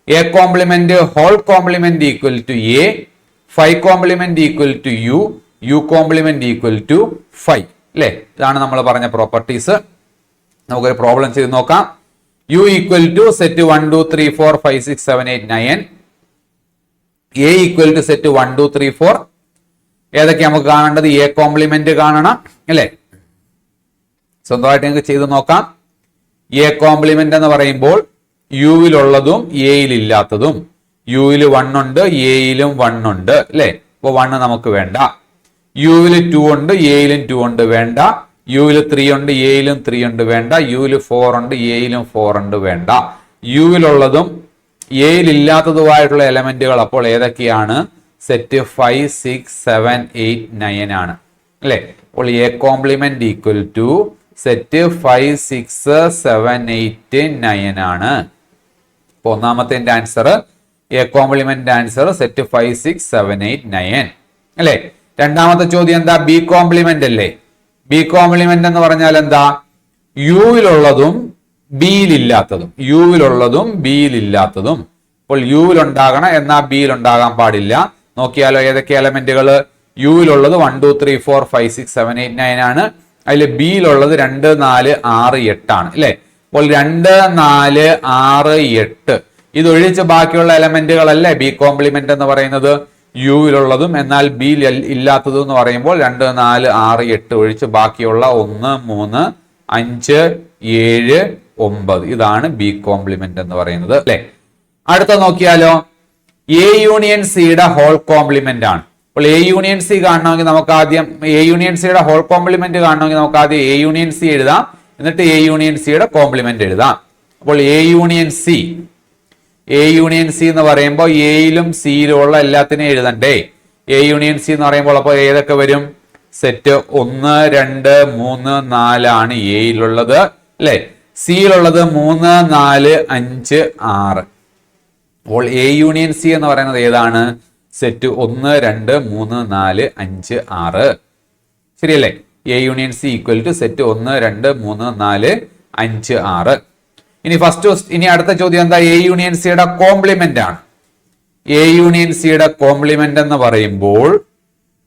A complement whole complement equal to A. 5 complement equal to U. U complement equal to 5 അല്ലെ. ഇതാണ് നമ്മൾ പറഞ്ഞ properties. നമുക്കൊരു problem ചെയ്ത് നോക്കാം. U equal to set 1, 2, 3, 4, 5, 6, 7, 8, 9. A equal to set 1, 2, 3, 4. ഏതൊക്കെ നമുക്ക് കാണേണ്ടത്? എ കോംപ്ലിമെന്റ് കാണണം അല്ലെ. സ്വന്തമായിട്ട് നിങ്ങൾക്ക് ചെയ്ത് നോക്കാം. എ കോംപ്ലിമെന്റ് എന്ന് പറയുമ്പോൾ യുവിലുള്ളതും എയിൽ ഇല്ലാത്തതും. യുവിൽ 1 ഉണ്ട്, എയിലും 1 ഉണ്ട് അല്ലെ. അപ്പൊ 1 നമുക്ക് വേണ്ട. യുവിൽ 2 ഉണ്ട്, എയിലും 2 ഉണ്ട്, വേണ്ട. യുവിൽ 3 ഉണ്ട്, എയിലും 3 ഉണ്ട്, വേണ്ട. യുവിൽ 4 ഉണ്ട്, എയിലും 4 ഉണ്ട്, വേണ്ട. യുവിലുള്ളതും എയിൽ ഇല്ലാത്തതുമായിട്ടുള്ള എലമെന്റുകൾ അപ്പോൾ ഏതൊക്കെയാണ്? സെറ്റ് 5, 6, 7, 8, 9 ആണ് അല്ലെ. അപ്പോൾ A complement equal to set 5, 6, 7, 8, 9 ആണ്. അപ്പൊ ഒന്നാമത്തെ answer A complement answer set 5, 6, 7, 8, 9 അല്ലെ. രണ്ടാമത്തെ ചോദ്യം എന്താ? ബി കോംപ്ലിമെന്റ് അല്ലേ. ബി കോംപ്ലിമെന്റ് എന്ന് പറഞ്ഞാൽ എന്താ? യുവിലുള്ളതും ബിയിലില്ലാത്തതും. യുവിലുള്ളതും ബിയിലില്ലാത്തതും. അപ്പോൾ യുവിൽ ഉണ്ടാകണം, എന്നാൽ ബിയിൽ ഉണ്ടാകാൻ പാടില്ല. നോക്കിയാലോ ഏതൊക്കെ എലമെന്റുകൾ? യുവിലുള്ളത് 1, 2, 3, 4, 5, 6, 7, 8, 9 ആണ്. അതിൽ ബിയിലുള്ളത് 2, 4, 6, 8 ആണ് അല്ലെ. അപ്പോൾ 2, 4, 6, 8 ഇതൊഴിച്ച് ബാക്കിയുള്ള എലമെന്റുകളല്ലേ ബി കോംപ്ലിമെന്റ് എന്ന് പറയുന്നത്. യുവിലുള്ളതും എന്നാൽ ബിയിൽ ഇല്ലാത്തതും എന്ന് പറയുമ്പോൾ 2, 4, 6, 8 ഒഴിച്ച് ബാക്കിയുള്ള 1, 3, 5, 7, 9 ഇതാണ് ബി കോംപ്ലിമെന്റ് എന്ന് പറയുന്നത് അല്ലെ. അടുത്ത നോക്കിയാലോ, എ യൂണിയൻ സിയുടെ ഹോൾ കോംപ്ലിമെന്റ് ആണ്. അപ്പോൾ എ യൂണിയൻ സി കാണണമെങ്കിൽ നമുക്ക് ആദ്യം എ യൂണിയൻ സിയുടെ ഹോൾ കോംപ്ലിമെന്റ് കാണണമെങ്കിൽ നമുക്ക് ആദ്യം എ യൂണിയൻ സി എഴുതാം, എന്നിട്ട് എ യൂണിയൻ സിയുടെ കോംപ്ലിമെന്റ് എഴുതാം. അപ്പോൾ എ യൂണിയൻ സി എന്ന് പറയുമ്പോൾ എയിലും സിയിലും ഉള്ള എല്ലാത്തിനെയും എഴുതണ്ടേ. എ യൂണിയൻ സി എന്ന് പറയുമ്പോൾ അപ്പോൾ ഏതൊക്കെ വരും? സെറ്റ് 1, 2, 3, 4 ആണ് എയിലുള്ളത് അല്ലെ. സിയിലുള്ളത് 3, 4, 5, 6. അപ്പോൾ എ യൂണിയൻ സി എന്ന് പറയുന്നത് ഏതാണ്? സെറ്റ് 1, 2, 3, 4, 5, 6 ശരിയല്ലേ. A union C equal to set 1, 2, 3, 4, 5, 6. ഇനി അടുത്ത ചോദ്യം എന്താ? എ യൂണിയൻ സിയുടെ കോംപ്ലിമെന്റ് ആണ്. എ യൂണിയൻ സിയുടെ കോംപ്ലിമെന്റ് എന്ന് പറയുമ്പോൾ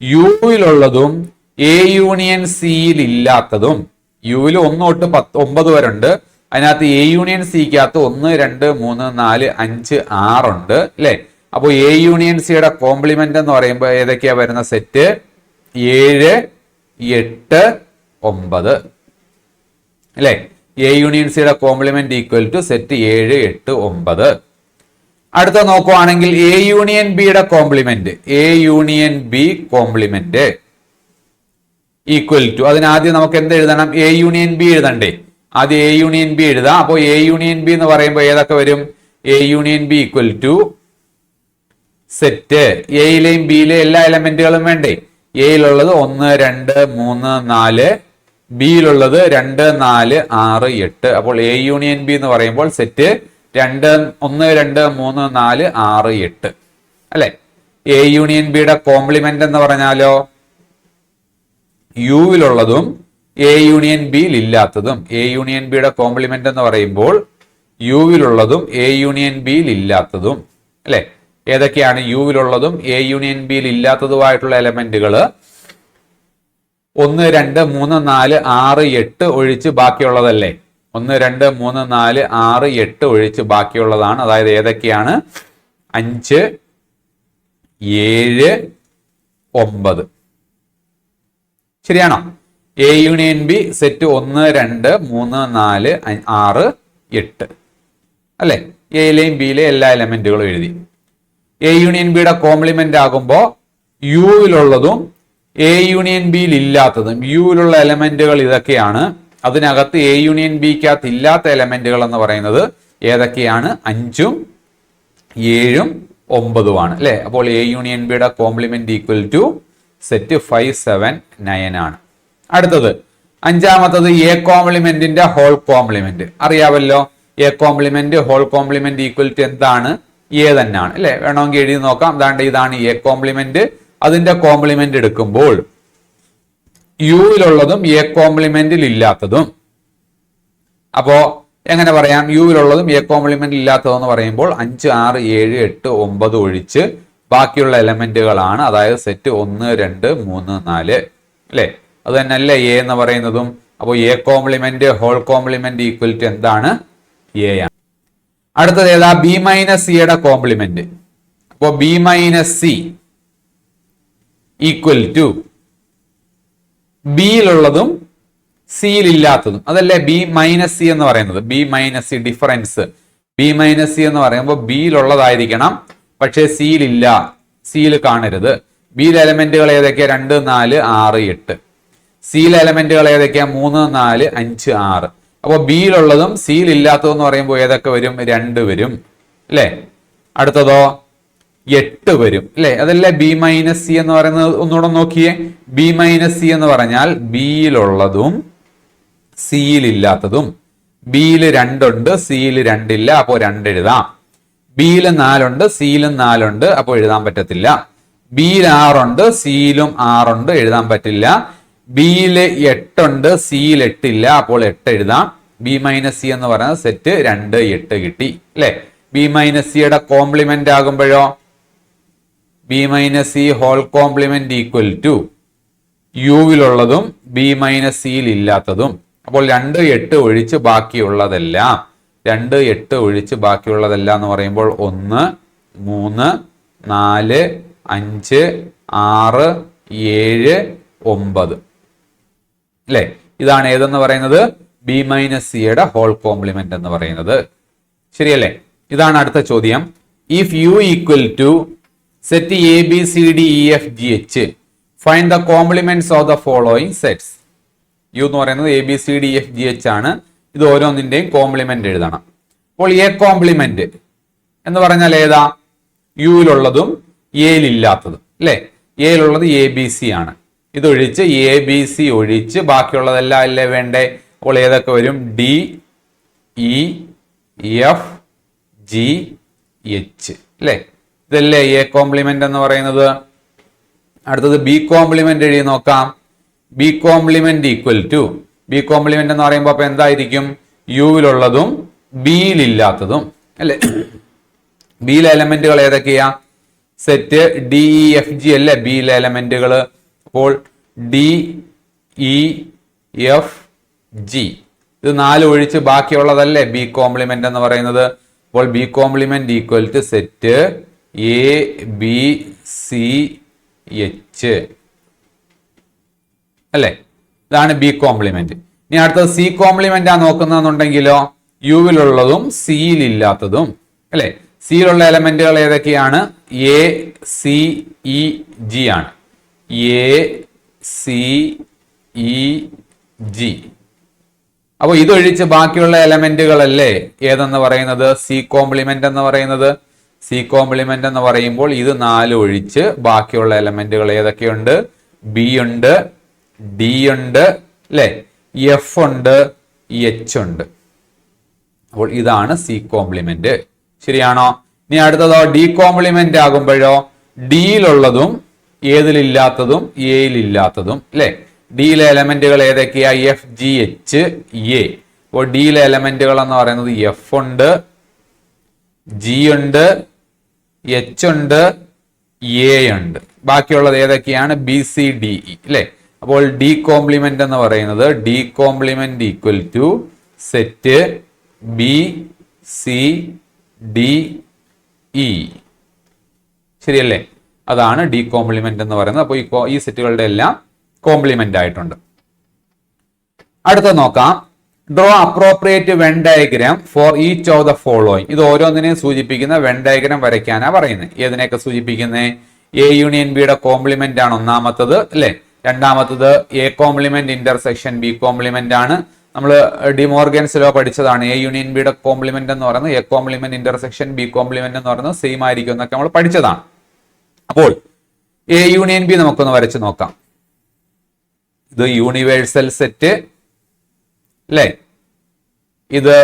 യുവിലുള്ളതും എ യൂണിയൻ സിയിൽ ഇല്ലാത്തതും. യുവിൽ 1 തൊട്ട് 9 വരെ ഉണ്ട്. അതിനകത്ത് എ യൂണിയൻ സിക്കകത്ത് 1, 2, 3, 4, 5, 6 ഉണ്ട് അല്ലെ. അപ്പോൾ എ യൂണിയൻ സിയുടെ കോംപ്ലിമെന്റ് എന്ന് പറയുമ്പോൾ ഏതൊക്കെയാ വരുന്ന? സെറ്റ് 7, 8, 9 അല്ലെ. എ യൂണിയൻ സിയുടെ കോംപ്ലിമെന്റ് ഈക്വൽ ടു സെറ്റ് 7, 8, 9. അടുത്ത നോക്കുവാണെങ്കിൽ എ യൂണിയൻ ബിയുടെ complement, A union B complement equal to, അതിനാദ്യം നമുക്ക് എന്ത് എഴുതണം? എ യൂണിയൻ ബി എഴുതണ്ടേ. ആദ്യം എ യൂണിയൻ ബി എഴുതാം. അപ്പോൾ എ യൂണിയൻ ബി എന്ന് പറയുമ്പോൾ ഏതൊക്കെ വരും? A union B equal to set എയിലെയും ബിയിലെയും എല്ലാ എലമെന്റുകളും വേണ്ടേ. എയിലുള്ളത് 1, 2, 3, 4, ബിയിലുള്ളത് 2, 4, 6, 8. അപ്പോൾ എ യൂണിയൻ ബി എന്ന് പറയുമ്പോൾ സെറ്റ് 1, 2, 3, 4, 6, 8 അല്ലെ. എ യൂണിയൻ ബിയുടെ കോംപ്ലിമെന്റ് എന്ന് പറഞ്ഞാലോ യുവിലുള്ളതും എ യൂണിയൻ ബിയിൽ ഇല്ലാത്തതും. എ യൂണിയൻ ബിയുടെ കോംപ്ലിമെന്റ് എന്ന് പറയുമ്പോൾ യുവിലുള്ളതും എ യൂണിയൻ ബിയിൽ ഇല്ലാത്തതും അല്ലെ. ഏതൊക്കെയാണ് യുവിലുള്ളതും എ യൂണിയൻ ബിയിൽ ഇല്ലാത്തതുമായിട്ടുള്ള എലമെന്റുകൾ? 1, 2, 3, 4, 6, 8 ഒഴിച്ച് ബാക്കിയുള്ളതല്ലേ. 1, 2, 3, 4, 6, 8 ഒഴിച്ച് ബാക്കിയുള്ളതാണ്. അതായത് ഏതൊക്കെയാണ്? 5, 7, 9 ശരിയാണോ? എ യൂണിയൻ ബി സെറ്റ് 1, 2, 3, 4, 6, 8 അല്ലെ. എയിലെയും ബിയിലെയും എല്ലാ എലമെന്റുകളും എഴുതി. എ യൂണിയൻ ബിയുടെ കോംപ്ലിമെന്റ് ആകുമ്പോൾ യുവിലുള്ളതും എ യൂണിയൻ ബിയിൽ ഇല്ലാത്തതും. യുവിലുള്ള എലമെന്റുകൾ ഇതൊക്കെയാണ്. അതിനകത്ത് എ യൂണിയൻ ബിക്കകത്ത് ഇല്ലാത്ത എലമെന്റുകൾ എന്ന് പറയുന്നത് ഏതൊക്കെയാണ്? 5, 7, 9 ആണ് അല്ലെ. അപ്പോൾ എ യൂണിയൻ ബിയുടെ കോംപ്ലിമെന്റ് ഈക്വൽ ടു സെറ്റ് 5, 7, 9 ആണ്. അടുത്തത് അഞ്ചാമത്തത് എ കോംപ്ലിമെന്റിന്റെ ഹോൾ കോംപ്ലിമെന്റ്. അറിയാമല്ലോ, A complement whole complement equal to എന്താണ്? എ തന്നെയാണ് അല്ലെ. വേണമെങ്കിൽ എഴുതി നോക്കാം. അതാണ്ട് ഇതാണ് എ കോംപ്ലിമെന്റ്. അതിന്റെ കോംപ്ലിമെന്റ് എടുക്കുമ്പോൾ യുവിലുള്ളതും എ കോംപ്ലിമെന്റിൽ ഇല്ലാത്തതും. അപ്പോ എങ്ങനെ പറയാം? യുവിലുള്ളതും എ കോംപ്ലിമെന്റിൽ ഇല്ലാത്തതെന്ന് പറയുമ്പോൾ 5, 6, 7, 8, 9 ഒഴിച്ച് ബാക്കിയുള്ള എലമെന്റുകളാണ്. അതായത് സെറ്റ് 1, 2, 3, 4 അല്ലെ. അത് തന്നെയല്ലേ എ എന്ന് പറയുന്നതും. അപ്പോൾ A complement whole complement equal to എന്താണ്? എ ആണ്. അടുത്തത് ഏതാ? ബി മൈനസ് സിയുടെ കോംപ്ലിമെന്റ്. അപ്പോ B minus C equal to ബിയിലുള്ളതും സിയിൽ ഇല്ലാത്തതും. അതല്ലേ ബി മൈനസ് സി എന്ന് പറയുന്നത്. B minus C difference. B minus C എന്ന് പറയുമ്പോൾ ബിയിലുള്ളതായിരിക്കണം, പക്ഷേ സിയിൽ കാണരുത്. ബിയിൽ എലമെന്റുകൾ ഏതൊക്കെയാ? 2, 4, 6, 8. സിയിലെ എലമെന്റുകൾ ഏതൊക്കെയാ? 3, 4, 5, 6. അപ്പോൾ ബിയിലുള്ളതും സിയിൽ ഇല്ലാത്തതും എന്ന് പറയുമ്പോൾ ഏതൊക്കെ വരും? 2 വരും അല്ലെ. അടുത്തതോ 8 വരും അല്ലെ. അതല്ലേ ബി മൈനസ് സി എന്ന് പറയുന്നത്. ഒന്നുകൂടെ നോക്കിയേ. ബി മൈനസ് സി എന്ന് പറഞ്ഞാൽ ബിയിലുള്ളതും സിയിൽ ഇല്ലാത്തതും. ബിയിൽ 2 ഉണ്ട്, സിയിൽ 2 ഇല്ല, അപ്പോൾ 2 എഴുതാം. ബിയിൽ 4 ഉണ്ട്, സിയിലും 4 ഉണ്ട്, അപ്പോൾ എഴുതാൻ പറ്റത്തില്ല. ബിയിൽ 6 ഉണ്ട്, സിയിലും 6 ഉണ്ട്, എഴുതാൻ പറ്റില്ല. ബിയിൽ 8 ഉണ്ട്, സിയിൽ 8 ഇല്ല, അപ്പോൾ 8 എഴുതാം. ബി മൈനസ് സി എന്ന് പറയുന്നത് സെറ്റ് 2, 8 കിട്ടി അല്ലെ. ബി മൈനസ് സിയുടെ കോംപ്ലിമെന്റ് ആകുമ്പോഴോ B minus C whole complement equal to യുവിലുള്ളതും ബി മൈനസ് സിയിൽ ഇല്ലാത്തതും. അപ്പോൾ 2, 8 ഒഴിച്ച് ബാക്കിയുള്ളതെല്ലാം 2, 8 ഒഴിച്ച് ബാക്കിയുള്ളതെല്ലാം എന്ന് പറയുമ്പോൾ 1, 3, 4, 5, 6, 7, 9 അല്ലെ. ഇതാണ് ഏതെന്ന് പറയുന്നത്? ബി മൈനസ് സിയുടെ ഹോൾ കോംപ്ലിമെന്റ് എന്ന് പറയുന്നത്. ശരിയല്ലേ. ഇതാണ് അടുത്ത ചോദ്യം. If U equal to set A B C D E F G H find the complements of the following sets. U എന്ന് പറയുന്നത് A B C D E F G H ആണ്. ഇത് ഓരോന്നിന്റെയും കോംപ്ലിമെന്റ് എഴുതണം. അപ്പോൾ എ കോംപ്ലിമെന്റ് എന്ന് പറഞ്ഞാൽ ഏതാ? യുയിലുള്ളതും എയിലില്ലാത്തതും അല്ലെ. എയിലുള്ളത് എ ബി സി ആണ്. ഇതൊഴിച്ച് എ ബി സി ഒഴിച്ച് ബാക്കിയുള്ളതെല്ലാം അല്ലേ വേണ്ടേ. അപ്പോൾ ഏതൊക്കെ വരും? D, E, F, G, H അല്ലെ. ഇതല്ലേ എ കോംപ്ലിമെന്റ് എന്ന് പറയുന്നത്. അടുത്തത് ബി കോംപ്ലിമെന്റ് എഴുതി നോക്കാം. B complement equal to, B complement എന്ന് പറയുമ്പോൾ അപ്പൊ എന്തായിരിക്കും? യുവിലുള്ളതും ബിയിലില്ലാത്തതും അല്ലെ. ബിയിലെ എലമെന്റുകൾ ഏതൊക്കെയാ? Set D E F G അല്ലേ ബിയിലെ എലമെന്റുകൾ. അപ്പോൾ ഡി, ഇ, എഫ്, ജി ഇത് 4 ഒഴിച്ച് ബാക്കിയുള്ളതല്ലേ ബി കോംപ്ലിമെന്റ് എന്ന് പറയുന്നത്. അപ്പോൾ B complement equal to set A B C H അല്ലെ. ഇതാണ് ബി കോംപ്ലിമെന്റ്. ഇനി അടുത്തത് സി കോംപ്ലിമെന്റ് ആ നോക്കുന്നതെന്നുണ്ടെങ്കിലോ യുവിലുള്ളതും സിയിൽ ഇല്ലാത്തതും അല്ലെ. സിയിലുള്ള എലമെന്റുകൾ ഏതൊക്കെയാണ്? എ, സി, ഇ, ജി ആണ്. A, C, E, G. അപ്പോൾ ഇതൊഴിച്ച് ബാക്കിയുള്ള എലമെന്റുകളല്ലേ ഏതെന്ന് പറയുന്നത്? സി കോംപ്ലിമെന്റ് എന്ന് പറയുന്നത്. സി കോംപ്ലിമെന്റ് എന്ന് പറയുമ്പോൾ ഇത് 4 ഒഴിച്ച് ബാക്കിയുള്ള എലമെന്റുകൾ ഏതൊക്കെയുണ്ട്? ബി ഉണ്ട്, ഡി ഉണ്ട് അല്ലെ, എഫ് ഉണ്ട്, എച്ച് ഉണ്ട്. അപ്പോൾ ഇതാണ് സി കോംപ്ലിമെന്റ്. ശരിയാണോ? ഇനി അടുത്തതോ ഡി കോംപ്ലിമെന്റ് ആകുമ്പോഴോ ഡിയിലുള്ളതും ഏതിലില്ലാത്തതും എയിലില്ലാത്തതും അല്ലെ. ഡിയിലെ എലമെന്റുകൾ ഏതൊക്കെയാ? F, G, H, A. അപ്പോൾ ഡിയിലെ എലമെന്റുകൾ എന്ന് പറയുന്നത് എഫ് ഉണ്ട്, ജി ഉണ്ട്, എച്ച് ഉണ്ട്, എ ഉണ്ട്. ബാക്കിയുള്ളത് ഏതൊക്കെയാണ്? ബി, സി, ഡി, ഇ അല്ലെ. അപ്പോൾ ഡി കോംപ്ലിമെന്റ് എന്ന് പറയുന്നത് D complement equal to set B, C, D, E. ശരിയല്ലേ. അതാണ് ഡി കോംപ്ലിമെന്റ് എന്ന് പറയുന്നത്. അപ്പോൾ ഈ സെറ്റുകളുടെ എല്ലാം കോംപ്ലിമെന്റ് ആയിട്ടുണ്ട്. അടുത്ത നോക്കാം. Draw appropriate when diagram for each of the following. ഇത് ഓരോന്നിനെയും സൂചിപ്പിക്കുന്ന വെൻ ഡയഗ്രാം വരയ്ക്കാനാ പറയുന്നത്. ഏതിനെയൊക്കെ സൂചിപ്പിക്കുന്നത്? എ യൂണിയൻ ബിയുടെ കോംപ്ലിമെന്റ് ആണ് ഒന്നാമത്തത് അല്ലെ. രണ്ടാമത്തത് A complement intersection B complement ആണ്. നമ്മൾ ഡിമോർഗൻസ് ലോ പഠിച്ചതാണ്. എ യൂണിയൻ ബിയുടെ കോംപ്ലിമെന്റ് എന്ന് പറയുന്നത് A complement intersection B complement എന്ന് പറയുന്നത് സെയിം ആയിരിക്കും എന്നൊക്കെ നമ്മൾ പഠിച്ചതാണ്. അപ്പോൾ എ യൂണിയൻ ബി നമുക്കൊന്ന് വരച്ച് നോക്കാം. ഇത് യൂണിവേഴ്സൽ സെറ്റ് അല്ലെ. ഇത്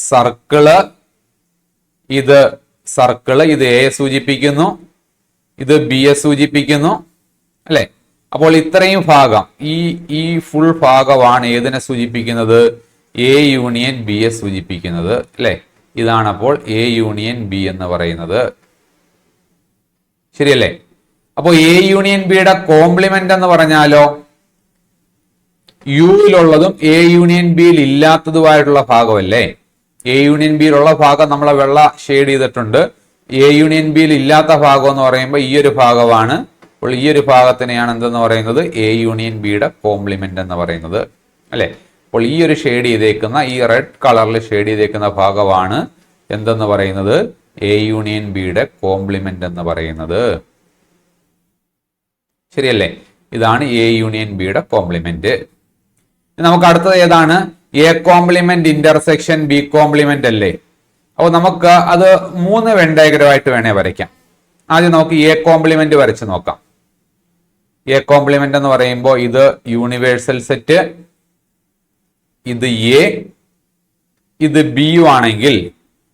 സർക്കിള്, ഇത് സർക്കിള്, ഇത് എ സൂചിപ്പിക്കുന്നു, ഇത് ബി യെ സൂചിപ്പിക്കുന്നു അല്ലെ. അപ്പോൾ ഇത്രയും ഭാഗം ഈ ഫുൾ ഭാഗമാണ് ഏതിനെ സൂചിപ്പിക്കുന്നത്? എ യൂണിയൻ ബി യെ സൂചിപ്പിക്കുന്നത് അല്ലെ. ഇതാണ് അപ്പോൾ എ യൂണിയൻ ബി എന്ന് പറയുന്നത്. ശരിയല്ലേ. അപ്പോൾ എ യൂണിയൻ ബിയുടെ കോംപ്ലിമെന്റ് എന്ന് പറഞ്ഞാലോ യുയിലുള്ളതും എ യൂണിയൻ ബിയിൽ ഇല്ലാത്തതുമായിട്ടുള്ള ഭാഗമല്ലേ. എ യൂണിയൻ ബിയിലുള്ള ഭാഗം നമ്മളെ വെള്ള ഷെയ്ഡ് ചെയ്തിട്ടുണ്ട്. എ യൂണിയൻ ബിയിൽ ഇല്ലാത്ത ഭാഗം എന്ന് പറയുമ്പോൾ ഈ ഒരു ഭാഗമാണ്. അപ്പോൾ ഈ ഒരു ഭാഗത്തിനെയാണ് എന്തെന്ന് പറയുന്നത്? എ യൂണിയൻ ബിയുടെ കോംപ്ലിമെന്റ് എന്ന് പറയുന്നത് അല്ലെ. അപ്പോൾ ഈ ഒരു ഷെയ്ഡ് ചെയ്തേക്കുന്ന ഈ റെഡ് കളറിൽ ഷെയ്ഡ് ചെയ്തേക്കുന്ന ഭാഗമാണ് എന്തെന്ന് പറയുന്നത്? എ യൂണിയൻ ബിയുടെ കോംപ്ലിമെന്റ് എന്ന് പറയുന്നത്. ശരിയല്ലേ. ഇതാണ് എ യൂണിയൻ ബിയുടെ കോംപ്ലിമെന്റ്. നമുക്ക് അടുത്തത് ഏതാണ്? A complement intersection B complement അല്ലേ? അപ്പോൾ നമുക്ക് അത് 3 വെൻ ഡയഗ്രമായിട്ട് വേണേ വരയ്ക്കാം. ആദ്യം നമുക്ക് എ കോംപ്ലിമെന്റ് വരച്ച് നോക്കാം. എ കോംപ്ലിമെന്റ് എന്ന് പറയുമ്പോൾ ഇത് യൂണിവേഴ്സൽ സെറ്റ്, ഇത് എ, ഇത് ബി ആണെങ്കിൽ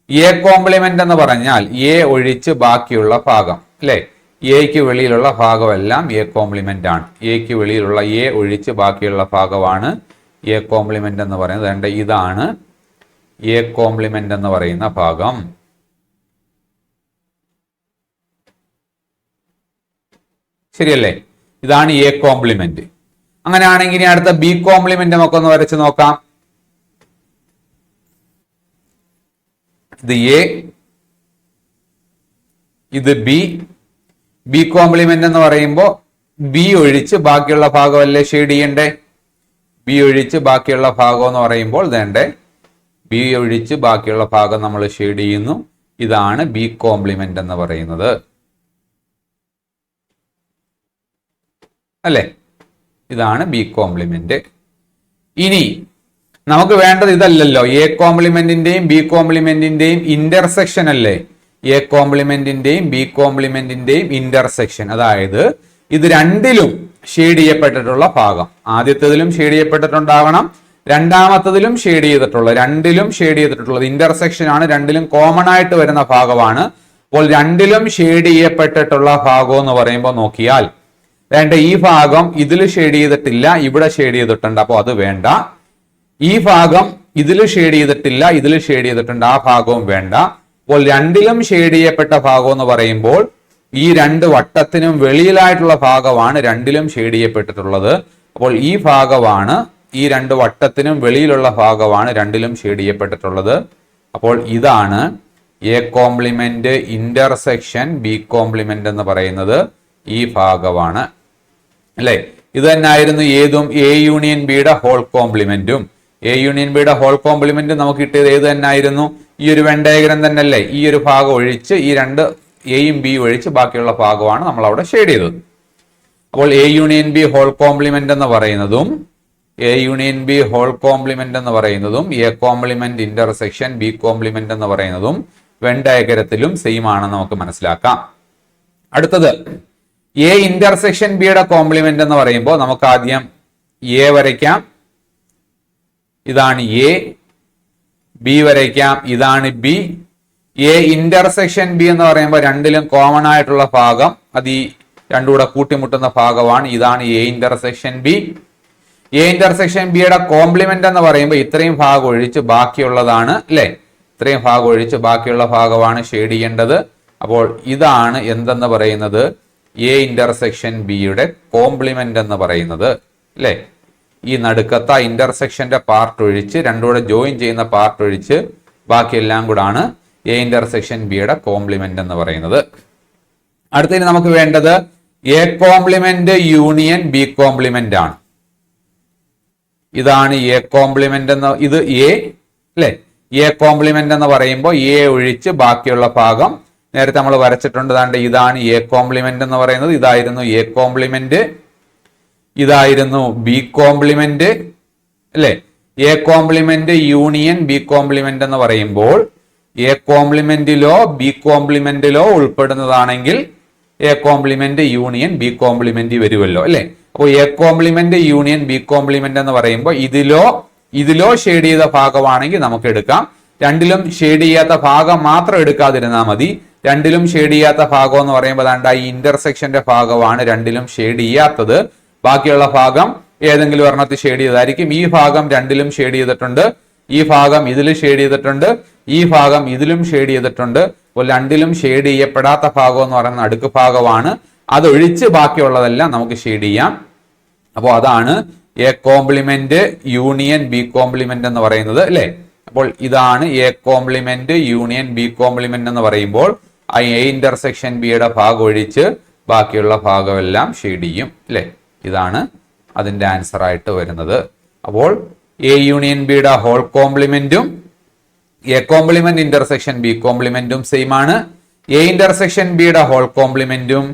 എ കോംപ്ലിമെന്റ് എന്ന് പറഞ്ഞാൽ എ ഒഴിച്ച് ബാക്കിയുള്ള ഭാഗം അല്ലെ? എക്ക് വെളിയിലുള്ള ഭാഗമെല്ലാം എ കോംപ്ലിമെന്റ് ആണ്. എക്ക് വെളിയിലുള്ള എ ഒഴിച്ച് ബാക്കിയുള്ള ഭാഗമാണ് എ കോംപ്ലിമെന്റ് എന്ന് പറയുന്നത്. ഇതാണ് എ കോംപ്ലിമെന്റ് എന്ന് പറയുന്ന ഭാഗം. ശരിയല്ലേ? ഇതാണ് എ കോംപ്ലിമെന്റ്. അങ്ങനെയാണെങ്കിൽ ഇനി അടുത്ത ബി കോംപ്ലിമെന്റ് നമുക്കൊന്ന് വരച്ച് നോക്കാം. ഇത് എ, ഇത് ബി. ബി കോംപ്ലിമെന്റ് എന്ന് പറയുമ്പോൾ ബി ഒഴിച്ച് ബാക്കിയുള്ള ഭാഗമല്ലേ ഷെയ്ഡ് ചെയ്യണ്ടേ? ബി ഒഴിച്ച് ബാക്കിയുള്ള ഭാഗം എന്ന് പറയുമ്പോൾ വേണ്ടേ ബി ഒഴിച്ച് ബാക്കിയുള്ള ഭാഗം നമ്മൾ ഷെയ്ഡ് ചെയ്യുന്നു. ഇതാണ് ബി കോംപ്ലിമെന്റ് എന്ന് പറയുന്നത് അല്ലെ? ഇതാണ് ബി കോംപ്ലിമെന്റ്. ഇനി നമുക്ക് വേണ്ടത് ഇതല്ലല്ലോ. എ കോംപ്ലിമെന്റിന്റെയും ബി കോംപ്ലിമെന്റിന്റെയും ഇന്റർസെക്ഷൻ അല്ലേ? എ കോംപ്ലിമെന്റിന്റെയും ബി കോംപ്ലിമെന്റിന്റെയും ഇന്റർസെക്ഷൻ, അതായത് ഇത് രണ്ടിലും ഷെയ്ഡ് ചെയ്യപ്പെട്ടിട്ടുള്ള ഭാഗം. ആദ്യത്തേതിലും ഷെയ്ഡ് ചെയ്യപ്പെട്ടിട്ടുണ്ടാകണം, രണ്ടാമത്തതിലും ഷെയ്ഡ് ചെയ്തിട്ടുള്ള, രണ്ടിലും ഷെയ്ഡ് ചെയ്തിട്ടുള്ളത് ഇന്റർസെക്ഷൻ ആണ്. രണ്ടിലും കോമൺ ആയിട്ട് വരുന്ന ഭാഗമാണ്. അപ്പോൾ രണ്ടിലും ഷെയ്ഡ് ചെയ്യപ്പെട്ടിട്ടുള്ള ഭാഗം എന്ന് പറയുമ്പോൾ നോക്കിയാൽ വേണ്ട ഈ ഭാഗം ഇതിൽ ഷെയ്ഡ് ചെയ്തിട്ടില്ല, ഇവിടെ ഷെയ്ഡ് ചെയ്തിട്ടുണ്ട്, അപ്പോൾ അത് വേണ്ട. ഈ ഭാഗം ഇതിൽ ഷെയ്ഡ് ചെയ്തിട്ടില്ല, ഇതിൽ ഷെയ്ഡ് ചെയ്തിട്ടുണ്ട്, ആ ഭാഗവും വേണ്ട. അപ്പോൾ രണ്ടിലും ഷെയ്ഡ് ചെയ്യപ്പെട്ട ഭാഗം എന്ന് പറയുമ്പോൾ ഈ രണ്ട് വട്ടത്തിനും വെളിയിലായിട്ടുള്ള ഭാഗമാണ് രണ്ടിലും ഷെയ്ഡ് ചെയ്യപ്പെട്ടിട്ടുള്ളത്. അപ്പോൾ ഈ ഭാഗമാണ്, ഈ രണ്ട് വട്ടത്തിനും വെളിയിലുള്ള ഭാഗമാണ് രണ്ടിലും ഷെയ്ഡ് ചെയ്യപ്പെട്ടിട്ടുള്ളത്. അപ്പോൾ ഇതാണ് A complement intersection B complement എന്ന് പറയുന്നത്. ഈ ഭാഗമാണ് അല്ലെ? ഇത് തന്നെയായിരുന്നു ഏതും എ യൂണിയൻ ബിയുടെ ഹോൾ കോംപ്ലിമെന്റും. എ യൂണിയൻ ബിയുടെ ഹോൾ കോംപ്ലിമെന്റ് നമുക്ക് കിട്ടിയത് ഏത് തന്നെയായിരുന്നു? ഈ ഒരു വെൻ ഡയഗ്രം തന്നെയല്ലേ? ഈ ഒരു ഭാഗം ഒഴിച്ച്, ഈ രണ്ട് എയും ബി ഒഴിച്ച് ബാക്കിയുള്ള ഭാഗമാണ് നമ്മൾ അവിടെ ഷെയ്ഡ് ചെയ്തത്. അപ്പോൾ A union B whole complement എന്ന് പറയുന്നതും A union B whole complement എന്ന് പറയുന്നതും A complement intersection B complement എന്ന് പറയുന്നതും വെൻ ഡയഗ്രത്തിലും സെയിം ആണെന്ന് നമുക്ക് മനസ്സിലാക്കാം. അടുത്തത് എ ഇന്റർസെക്ഷൻ ബിയുടെ കോംപ്ലിമെന്റ് എന്ന് പറയുമ്പോൾ നമുക്ക് ആദ്യം എ വരയ്ക്കാം. ഇതാണ് എ. ബി വരയ്ക്കാം. ഇതാണ് ബി. എ ഇന്റർസെക്ഷൻ ബി എന്ന് പറയുമ്പോൾ രണ്ടിലും കോമൺ ആയിട്ടുള്ള ഭാഗം, അത് ഈ രണ്ടും കൂടെ കൂട്ടിമുട്ടുന്ന ഭാഗമാണ്. ഇതാണ് A intersection B. A intersection ബിയുടെ കോംപ്ലിമെന്റ് എന്ന് പറയുമ്പോൾ ഇത്രയും ഭാഗം ഒഴിച്ച് ബാക്കിയുള്ളതാണ് അല്ലെ? ഇത്രയും ഭാഗം ഒഴിച്ച് ബാക്കിയുള്ള ഭാഗമാണ് ഷെയ്ഡ് ചെയ്യേണ്ടത്. അപ്പോൾ ഇതാണ് എന്തെന്ന് പറയുന്നത്? എ ഇന്റർസെക്ഷൻ ബിയുടെ കോംപ്ലിമെന്റ് എന്ന് പറയുന്നത് അല്ലെ? ഈ നടുക്കത്ത ഇന്റർസെക്ഷന്റെ പാർട്ട് ഒഴിച്ച്, രണ്ടുകൂടെ ജോയിൻ ചെയ്യുന്ന പാർട്ട് ഒഴിച്ച് ബാക്കിയെല്ലാം കൂടാണ് എ ഇന്റർസെക്ഷൻ ബിയുടെ കോംപ്ലിമെന്റ് എന്ന് പറയുന്നത്. അടുത്തതിന് നമുക്ക് വേണ്ടത് A complement union B complement ആണ്. ഇതാണ് എ കോംപ്ലിമെന്റ് എന്ന്, ഇത് എ അല്ലെ? എ കോംപ്ലിമെന്റ് എന്ന് പറയുമ്പോൾ എ ഒഴിച്ച് ബാക്കിയുള്ള ഭാഗം നേരത്തെ നമ്മൾ വരച്ചിട്ടുണ്ട്. ഇതാണ് എ കോംപ്ലിമെന്റ് എന്ന് പറയുന്നത്. ഇതായിരുന്നു എ കോംപ്ലിമെന്റ്, ഇതായിരുന്നു ബി കോംപ്ലിമെന്റ് അല്ലെ? A complement union B complement എന്ന് പറയുമ്പോൾ എ കോംപ്ലിമെന്റിലോ ബി കോംപ്ലിമെന്റിലോ ഉൾപ്പെടുന്നതാണെങ്കിൽ A complement union B complement വരുമല്ലോ അല്ലെ? അപ്പോൾ A complement union B complement എന്ന് പറയുമ്പോൾ ഇതിലോ ഷെയ്ഡ് ചെയ്ത ഭാഗമാണെങ്കിൽ നമുക്ക് എടുക്കാം. രണ്ടിലും ഷെയ്ഡ് ചെയ്യാത്ത ഭാഗം മാത്രം എടുക്കാതിരുന്നാൽ മതി. രണ്ടിലും ഷെയ്ഡ് ചെയ്യാത്ത ഭാഗം എന്ന് പറയുമ്പോൾ ഈ ഇന്റർസെക്ഷന്റെ ഭാഗമാണ് രണ്ടിലും ഷെയ്ഡ് ചെയ്യാത്തത്. ബാക്കിയുള്ള ഭാഗം ഏതെങ്കിലും ഒരെണ്ണത്തിൽ ഷെയ്ഡ് ചെയ്തായിരിക്കും. ഈ ഭാഗം രണ്ടിലും ഷെയ്ഡ് ചെയ്തിട്ടുണ്ട്, ഈ ഭാഗം ഇതിൽ ഷെയ്ഡ് ചെയ്തിട്ടുണ്ട്, ഈ ഭാഗം ഇതിലും ഷെയ്ഡ് ചെയ്തിട്ടുണ്ട്. അപ്പോൾ രണ്ടിലും ഷെയ്ഡ് ചെയ്യപ്പെടാത്ത ഭാഗം എന്ന് പറയുന്ന നടുക്ക് ഭാഗമാണ്. അതൊഴിച്ച് ബാക്കിയുള്ളതെല്ലാം നമുക്ക് ഷെയ്ഡ് ചെയ്യാം. അപ്പോൾ അതാണ് A complement union B complement എന്ന് പറയുന്നത് അല്ലെ? അപ്പോൾ ഇതാണ് A complement union B complement എന്ന് പറയുമ്പോൾ ആ എ ഇന്റർസെക്ഷൻ ബിയുടെ ഭാഗം ഒഴിച്ച് ബാക്കിയുള്ള ഭാഗമെല്ലാം ഷെയ്ഡ് ചെയ്യും അല്ലെ? ഇതാണ് അതിന്റെ ആൻസർ ആയിട്ട് വരുന്നത്. അപ്പോൾ എ യൂണിയൻ ബിയുടെ ഹോൾ കോംപ്ലിമെന്റും എ കോംപ്ലിമെന്റ് ഇന്റർസെക്ഷൻ ബി കോംപ്ലിമെന്റും സെയിം ആണ്. എ ഇന്റർസെക്ഷൻ ബിയുടെ ഹോൾ കോംപ്ലിമെന്റും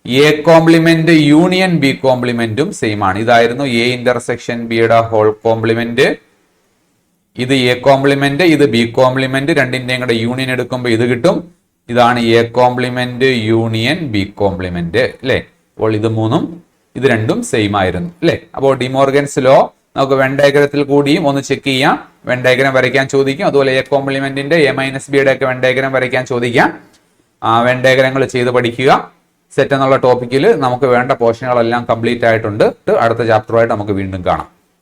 എ കോംപ്ലിമെന്റ് യൂണിയൻ ബി കോംപ്ലിമെന്റും സെയിം ആണ്. ഇതായിരുന്നു എ ഇന്റർസെക്ഷൻ ബിയുടെ ഹോൾ കോംപ്ലിമെന്റ്. ഇത് എ കോംപ്ലിമെന്റ്, ഇത് ബി കോംപ്ലിമെന്റ്, രണ്ടിന്റെയും കൂടെ യൂണിയൻ എടുക്കുമ്പോൾ ഇത് കിട്ടും. ഇതാണ് A complement union B complement അല്ലെ. അപ്പോൾ ഇത് രണ്ടും സെയിം ആയിരുന്നു അല്ലെ. അപ്പോൾ ഡിമോർഗൻസ് ലോ നമുക്ക് വെൻ ഡയഗ്രത്തിൽ കൂടിയും ഒന്ന് ചെക്ക് ചെയ്യാം. വെൻ ഡയഗ്രം വരയ്ക്കാൻ ചോദിക്കും. അതുപോലെ എ കോംപ്ലിമെന്റിന്റെ എ മൈനസ് ബിയുടെ ഒക്കെ വെൻ ഡയഗ്രം വരയ്ക്കാൻ ചോദിക്കാം. വെൻ ഡയഗ്രങ്ങൾ ചെയ്ത് പഠിക്കുക. സെറ്റ് എന്നുള്ള ടോപ്പിക്കിൽ നമുക്ക് വേണ്ട പോർഷനുകളെല്ലാം കംപ്ലീറ്റ് ആയിട്ടുണ്ട്. അടുത്ത ചാപ്റ്ററുമായിട്ട് നമുക്ക് വീണ്ടും കാണാം.